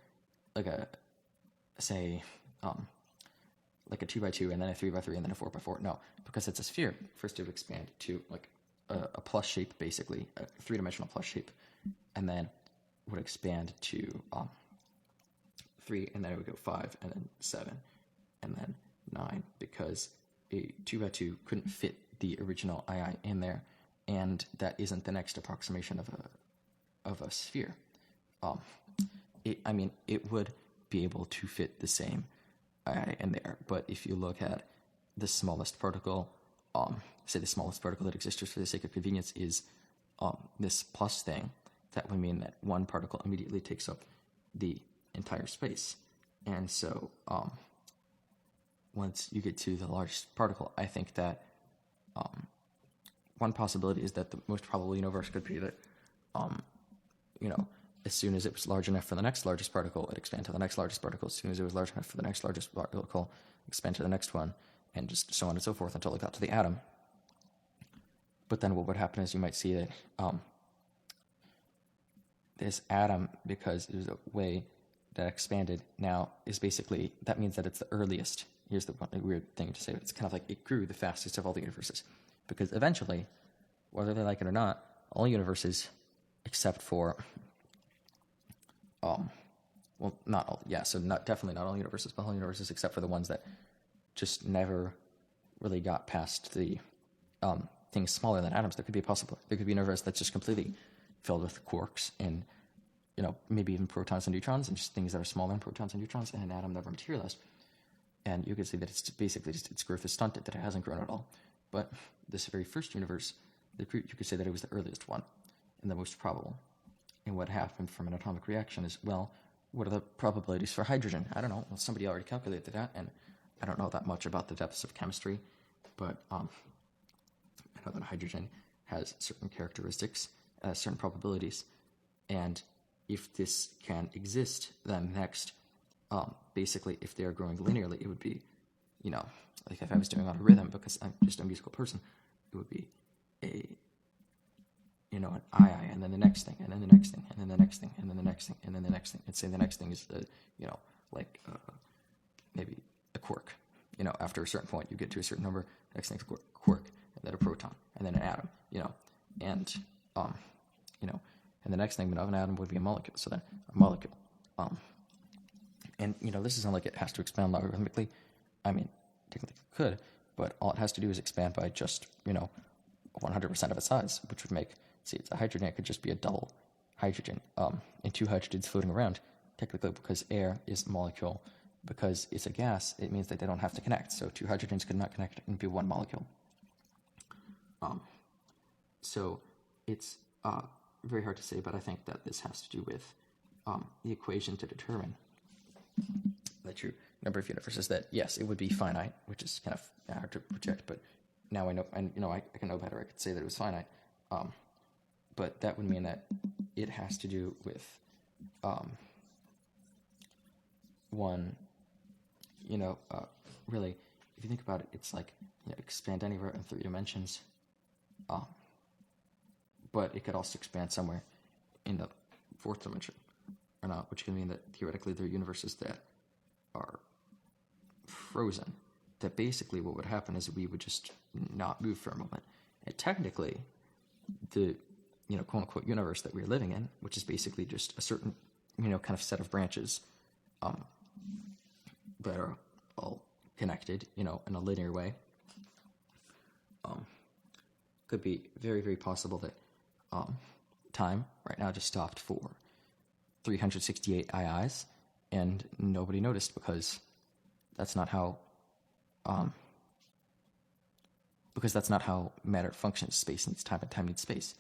say, like a 2 by 2, and then a 3 by 3, and then a 4 by 4. No, because it's a sphere. First it would expand to like a plus shape, basically, a 3-dimensional plus shape, and then would expand to 3, and then it would go 5, and then 7, and then 9, because a 2 by 2 couldn't fit the original II in there, and that isn't the next approximation of a sphere. It would be able to fit the same II in there, but if you look at the smallest particle, say the smallest particle that exists just for the sake of convenience is this plus thing, that would mean that one particle immediately takes up the entire space. And so once you get to the largest particle, I think that one possibility is that the most probable universe could be that, as soon as it was large enough for the next largest particle, it expanded to the next largest particle. As soon as it was large enough for the next largest particle, expand to the next one, and just so on and so forth until it got to the atom. But then what would happen is you might see that this atom, because it was a way that expanded, now is basically, that means that it's the earliest. Here's the weird thing to say, but it's kind of like it grew the fastest of all the universes. Because eventually, whether they like it or not, all universes, except for, not all, so definitely not all universes, but all universes except for the ones that just never really got past the things smaller than atoms. There could be a universe that's just completely filled with quarks and, maybe even protons and neutrons, and just things that are smaller than protons and neutrons, and an atom never materialized. And you could say that it's basically just its growth is stunted, that it hasn't grown at all. But this very first universe, you could say that it was the earliest one and the most probable. And what happened from an atomic reaction is, well, what are the probabilities for hydrogen? I don't know. Well, somebody already calculated that, and I don't know that much about the depths of chemistry, but I know that hydrogen has certain characteristics, certain probabilities, and if this can exist, then next, basically, if they are growing linearly, it would be, like if I was doing on a rhythm, because I'm just a musical person, it would be an I, and then the next thing, and then the next thing, and then the next thing, and then the next thing, and then the next thing. And say the next thing is maybe a quark. After a certain point, you get to a certain number. Next thing's a quark, and then a proton, and then an atom. And the next thing of an atom would be a molecule. So then a molecule. And this isn't like it has to expand logarithmically. I mean, technically it could, but all it has to do is expand by just 100% of its size, which would make, it's a hydrogen, it could just be a double hydrogen, and two hydrogens floating around. Technically, because air is a molecule, because it's a gas, it means that they don't have to connect. So two hydrogens could not connect and be one molecule. So it's very hard to say, but I think that this has to do with the equation to determine the true number of universes. That yes, it would be finite, which is kind of hard to project, but now I know, and I can know better. I could say that it was finite, but that would mean that it has to do with one. Really, if you think about it, it's like expand anywhere in 3 dimensions, but it could also expand somewhere in the 4th dimension, or not, which can mean that theoretically there are universes that are frozen. That basically what would happen is we would just not move for a moment. And technically, the quote unquote universe that we're living in, which is basically just a certain kind of set of branches that are all connected, in a linear way, could be very, very possible that time right now just stopped for 368 IIs, and nobody noticed because that's not how matter functions. Space needs time, and time needs space.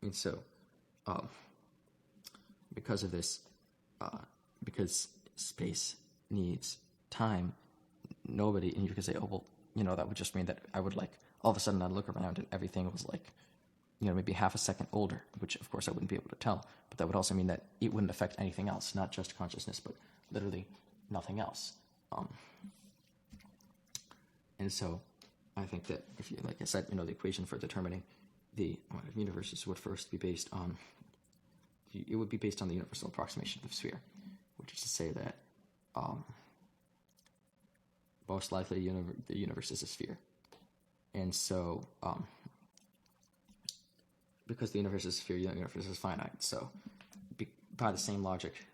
And so, because of this, because space needs time, nobody, and you could say, oh, well, that would just mean that I would all of a sudden I'd look around and everything was maybe half a second older, which of course I wouldn't be able to tell, but that would also mean that it wouldn't affect anything else, not just consciousness, but literally nothing else. And so I think that if you, like I said, the equation for determining the amount of universes would first be based on, the universal approximation of the sphere, which is to say that most likely the universe is a sphere. And so, because the universe is a sphere, the universe is finite. So, by the same logic,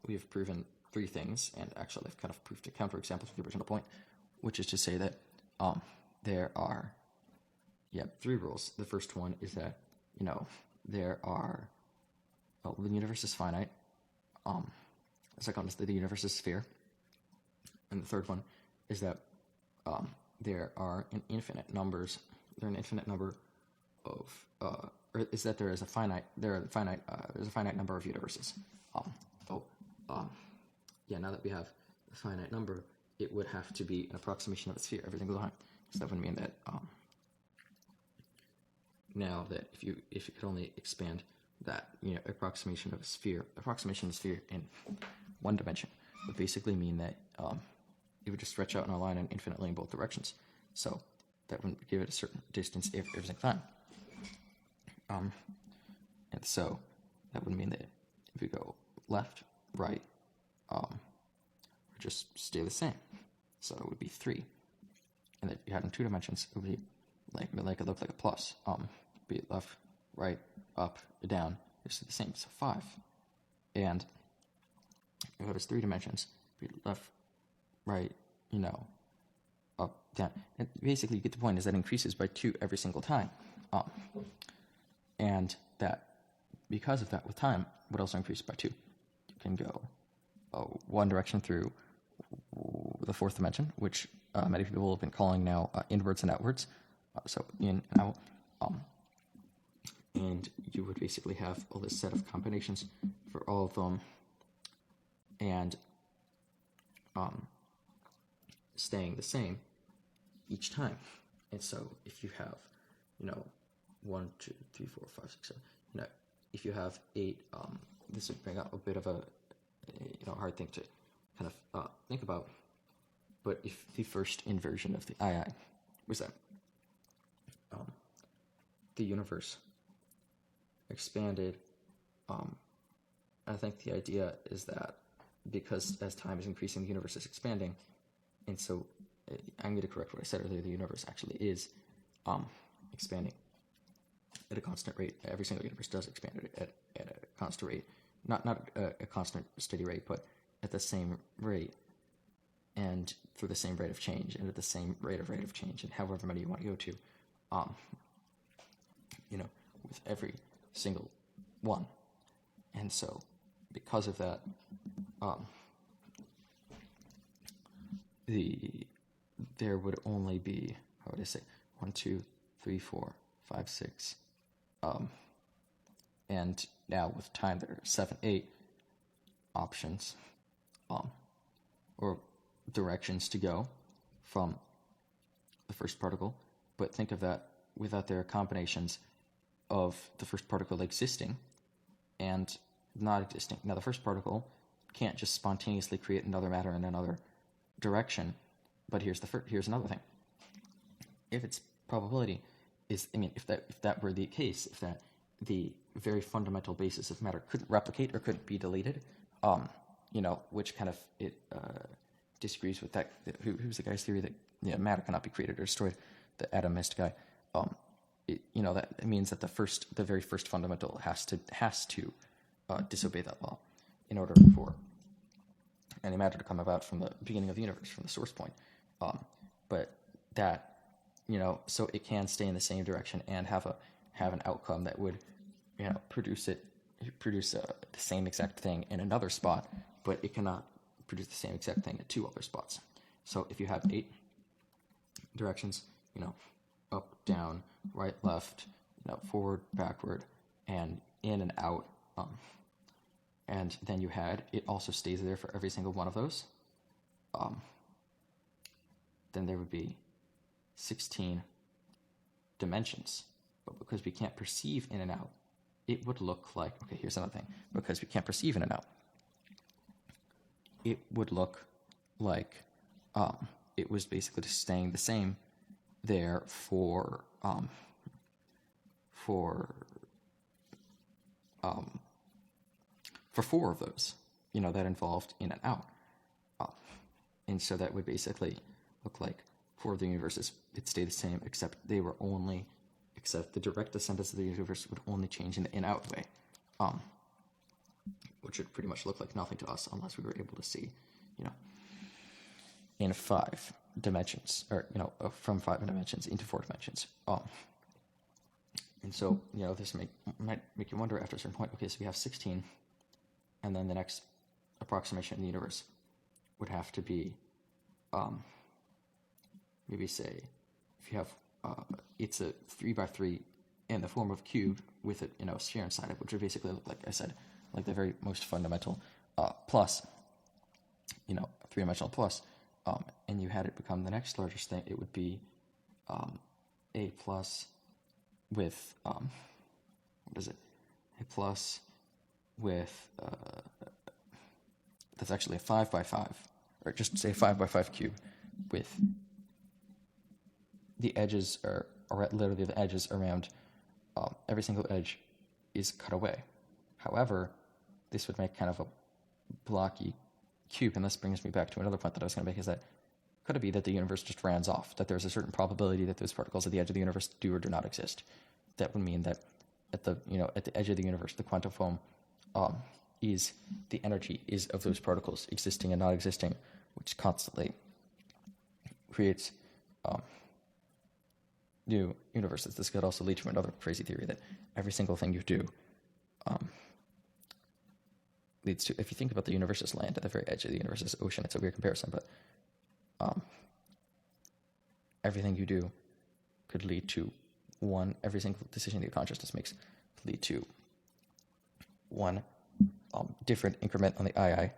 we've proven 3 things, and actually I've kind of proved a counterexample to the original point, which is to say that there are 3 rules. The first one is that, there are, the universe is finite. The second one is that the universe is a sphere. And the third one is that there are an infinite number of, or is that there's a finite number of universes. Now that we have a finite number, it would have to be an approximation of a sphere every single time. So that would mean that now that if you could only expand that approximation of a sphere in 1 dimension would basically mean that it would just stretch out in a line and infinitely in both directions. So that would give it a certain distance every single time. And so that would mean that if we go left, right, just stay the same. So it would be 3. And that you had in 2 dimensions, it would be like it looked like a plus. Be left, right, up, down, it's the same. So 5. And if it was 3 dimensions, be left, right, up, down. And basically you get the point, is that increases by 2 every single time. And that because of that with time would also increase by 2. You can go one direction through the 4th dimension, which many people have been calling now inwards and outwards. So in and out. and you would basically have all this set of combinations for all of them, and staying the same each time. And so if you have, 1, 2, 3, 4, 5, 6, 7, if you have 8, this would bring up a bit of a, hard thing to kind of think about. But if the first inversion of the II was that the universe expanded, I think the idea is that because as time is increasing, the universe is expanding, and so I'm going to correct what I said earlier. The universe actually is expanding at a constant rate. Every single universe does expand at a constant rate, not a constant steady rate, but at the same rate, and through the same rate of change, and at the same rate of change, and however many you want to go to, with every single one. And so, because of that, there would only be, how would I say, 1, 2, 3, 4, 5, 6, and now with time there are 7, 8 options, or directions to go from the first particle. But think of that without there are combinations of the first particle existing and not existing. Now, the first particle can't just spontaneously create another matter in another direction. But here's another thing. If its probability is, if that were the case, if that the very fundamental basis of matter couldn't replicate or couldn't be deleted, which kind of it disagrees with that. Who's the guy's theory that matter cannot be created or destroyed? The atomist guy. That means that the very first fundamental has to disobey that law in order for any matter to come about from the beginning of the universe, from the source point. But that, so it can stay in the same direction and have an outcome that would, produce the same exact thing in another spot, but it cannot produce the same exact thing at 2 other spots. So if you have 8 directions, up, down, right, left, forward, backward, and in and out, and then it also stays there for every single one of those, then there would be 16 dimensions. But because we can't perceive in and out, it would look like, okay, here's another thing. Because we can't perceive in and out, it would look like it was basically just staying the same there for 4 of those, that involved in and out. And so that would basically look like 4 of the universes, it'd stay the same, except the direct descendants of the universe would only change in the in-out way, which would pretty much look like nothing to us unless we were able to see, in 5 dimensions, or, from 5 dimensions into 4 dimensions. And so, this might make you wonder after a certain point, okay, so we have 16, and then the next approximation in the universe would have to be, maybe say, if you have, it's a 3x3 in the form of a cube with a sphere inside it, which would basically look like I said, like the very most fundamental plus, 3-dimensional plus, and you had it become the next largest thing, it would be a plus with, what is it? A plus with, that's actually a 5x5, or just say 5x5 cube with the edges are literally the edges around every single edge is cut away. However, this would make kind of a blocky cube, and this brings me back to another point that I was going to make, is that could it be that the universe just rounds off, that there's a certain probability that those particles at the edge of the universe do or do not exist? That would mean that at the edge of the universe, the quantum foam is the energy is of those particles existing and not existing, which constantly creates new universes. This could also lead to another crazy theory that every single thing you do leads to, if you think about the universe as land, at the very edge of the universe is ocean. It's a weird comparison, but everything you do could lead to every single decision that your consciousness makes lead to one different increment on the II,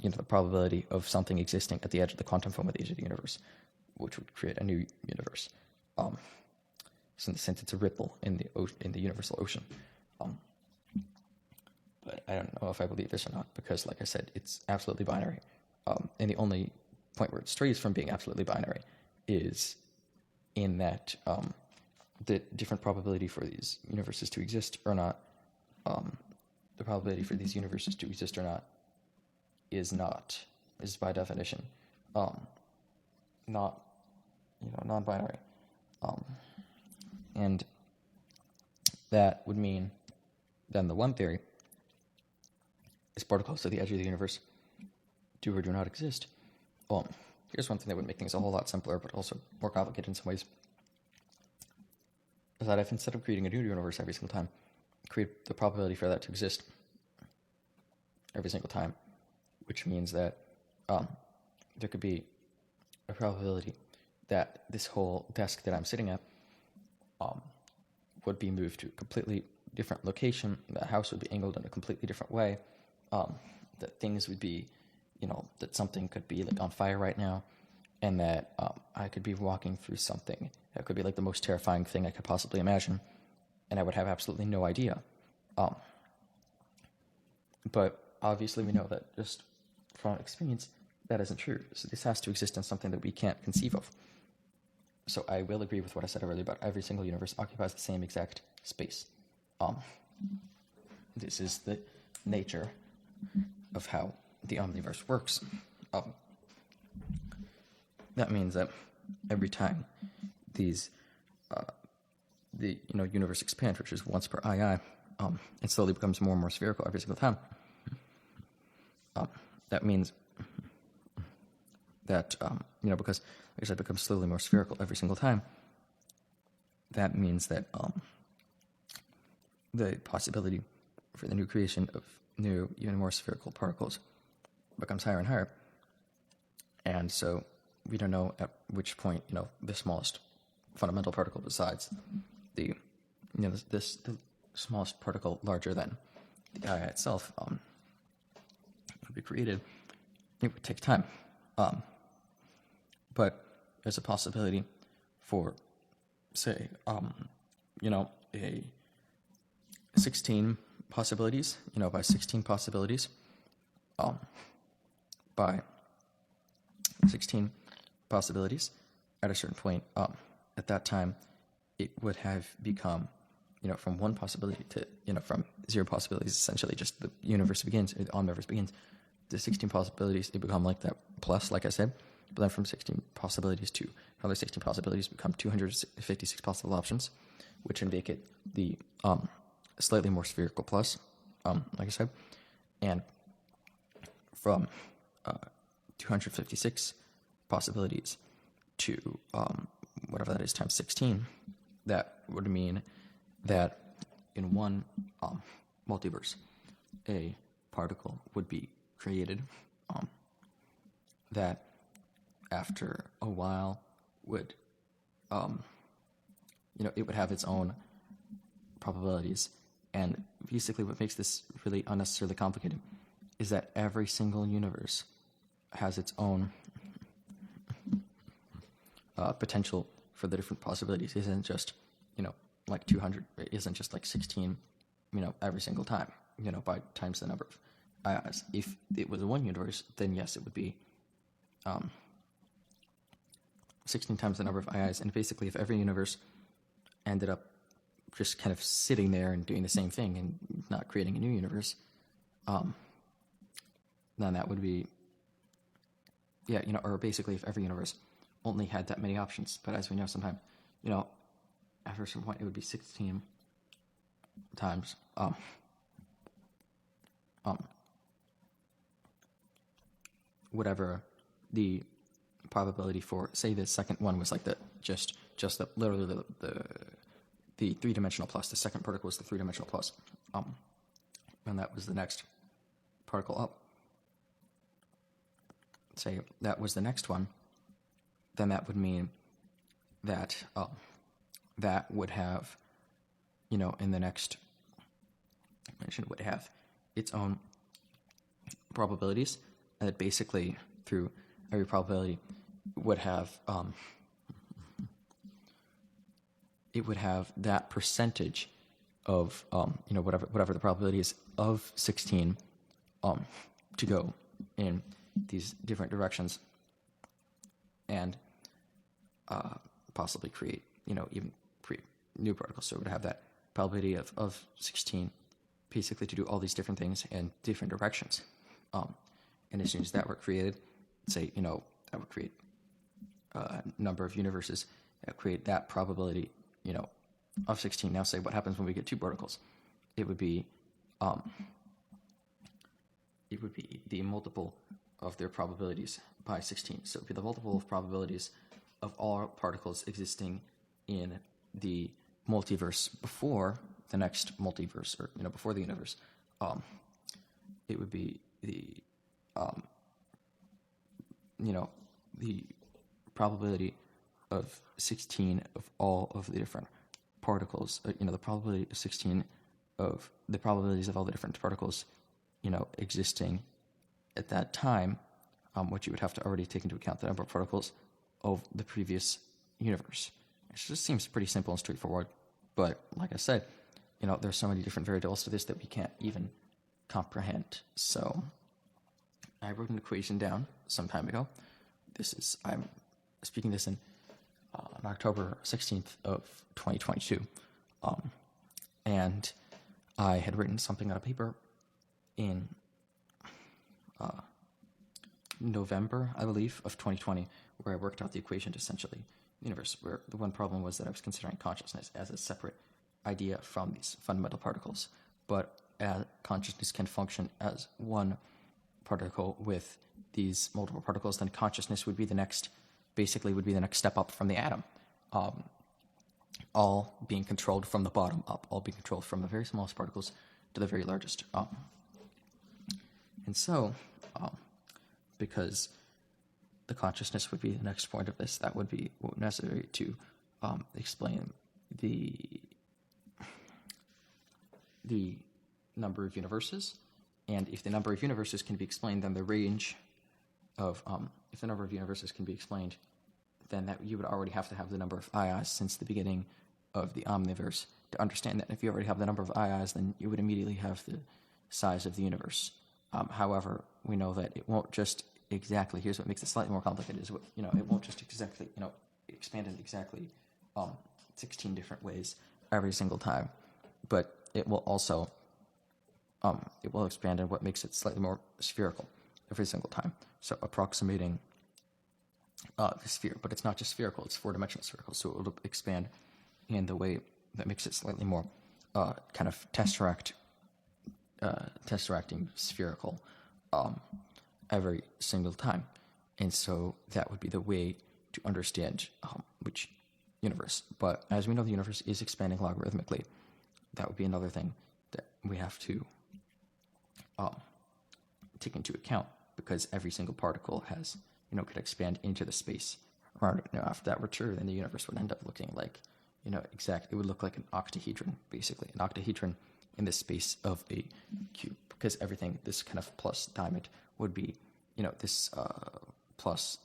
the probability of something existing at the edge of the quantum foam at the edge of the universe, which would create a new universe. So in the sense, it's a ripple in the universal ocean. But I don't know if I believe this or not, because, like I said, it's absolutely binary. And the only point where it strays from being absolutely binary is in that the different probability for these universes to exist or not, the probability for these universes to exist or not is by definition not non-binary. And that would mean then the one theory is particles at the edge of the universe do or do not exist. Here's one thing that would make things a whole lot simpler, but also more complicated in some ways, is that if instead of creating a new universe every single time, create the probability for that to exist every single time, which means that there could be a probability that this whole desk that I'm sitting at would be moved to a completely different location, the house would be angled in a completely different way, that things would be, that something could be like on fire right now, and that I could be walking through something that could be like the most terrifying thing I could possibly imagine, and I would have absolutely no idea. But obviously we know that just from experience, that isn't true. So this has to exist in something that we can't conceive of. So I will agree with what I said earlier about every single universe occupies the same exact space. This is the nature of how the omniverse works. That means that every time these the universe expands, which is once per II, it slowly becomes more and more spherical every single time. That means that because, like I said, it becomes slowly more spherical every single time. That means that the possibility for the new creation of new, even more spherical particles becomes higher and higher. And so we don't know at which point, the smallest fundamental particle besides the smallest particle larger than the II itself would be created. It would take time. But there's a possibility for, say, a 16 possibilities, by 16 possibilities, by 16 possibilities at a certain point, at that time, it would have become, from one possibility to, from zero possibilities, essentially just the universe begins, or the omniverse begins, to 16 possibilities, they become like that plus, like I said, but then from 16 possibilities to another 16 possibilities become 256 possible options, which would make it the slightly more spherical plus, like I said, and from 256 possibilities to whatever that is times 16, that would mean that in one multiverse, a particle would be created that after a while would, it would have its own probabilities. And basically what makes this really unnecessarily complicated is that every single universe has its own potential for the different possibilities. It isn't just, like 200, it isn't just like 16, every single time, by times the number of ions. If it was a one universe, then yes, it would be 16 times the number of ions. And basically, if every universe ended up just kind of sitting there and doing the same thing and not creating a new universe, then that would be, or basically if every universe only had that many options. But as we know, sometimes, after a certain point, it would be 16 times whatever the probability for, say, the second one was like just literally the three-dimensional plus. The second particle was the three-dimensional plus, and that was the next particle up. Say that was the next one, then that would mean that that would have in the next dimension would have its own probabilities, and that basically through every probability would have it would have that percentage of whatever the probability is of 16 to go in these different directions, and possibly create even create new particles. So it would have that probability of 16 basically to do all these different things in different directions. And as soon as that were created, say that would create a number of universes that create that probability of 16. Now say what happens when we get two particles. It would be the multiple of their probabilities by 16. So it would be the multiple of probabilities of all particles existing in the multiverse before the next multiverse, or before the universe. It would be the the probability of 16 of all of the different particles. The probability of 16 of the probabilities of all the different particles, existing at that time, which you would have to already take into account the number of particles of the previous universe. It just seems pretty simple and straightforward. But like I said, there's so many different variables to this that we can't even comprehend. So I wrote an equation down some time ago. I'm speaking this in on October 16th of 2022. And I had written something on a paper in November, I believe, of 2020, where I worked out the equation to essentially the universe, where the one problem was that I was considering consciousness as a separate idea from these fundamental particles. But consciousness can function as one particle with these multiple particles, then consciousness would be the next step up from the atom. All being controlled from the bottom up, all being controlled from the very smallest particles to the very largest. And so, because the consciousness would be the next point of this, that would be necessary to explain the number of universes. And if the number of universes can be explained, then the range of, if the number of universes can be explained, then that you would already have to have the number of ayahs since the beginning of the omniverse to understand that. If you already have the number of ayahs, then you would immediately have the size of the universe. However, we know that it won't just exactly, here's what makes it slightly more complicated, is it won't just exactly, expand in exactly 16 different ways every single time, but it will also, it will expand in what makes it slightly more spherical every single time. So approximating the sphere, but it's not just spherical, it's four-dimensional spherical, so it will expand in the way that makes it slightly more kind of tesseracting spherical every single time. And so that would be the way to understand which universe. But as we know, the universe is expanding logarithmically. That would be another thing that we have to take into account, because every single particle has, could expand into the space around it. After that were true, then the universe would end up looking like, it would look like an octahedron, basically. An octahedron in the space of a cube, because everything, this kind of plus diamond would be, this plus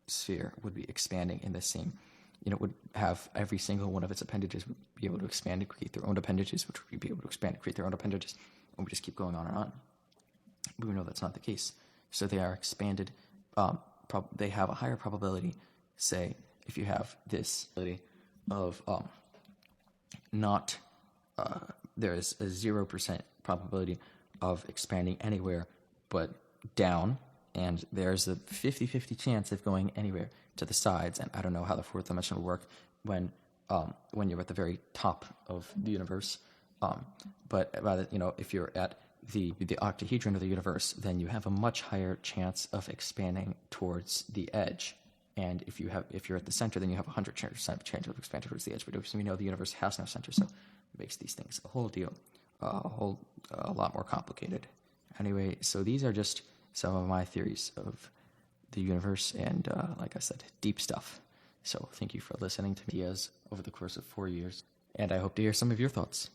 sphere would be expanding in the same, would have every single one of its appendages would be able to expand and create their own appendages, which would be able to expand and create their own appendages, and we just keep going on and on. But we know that's not the case. So they are expanded, they have a higher probability, say, if you have this ability of there is a 0% probability of expanding anywhere but down, and there's a 50-50 chance of going anywhere to the sides. And I don't know how the fourth dimension will work when you're at the very top of the universe. But rather, if you're at the octahedron of the universe, then you have a much higher chance of expanding towards the edge. And if you're at the center, then you have 100% chance of expanding towards the edge. But we know the universe has no center, so it makes these things a lot more complicated. Anyway, so these are just some of my theories of the universe, and like I said, deep stuff. So thank you for listening to me over the course of 4 years. And I hope to hear some of your thoughts.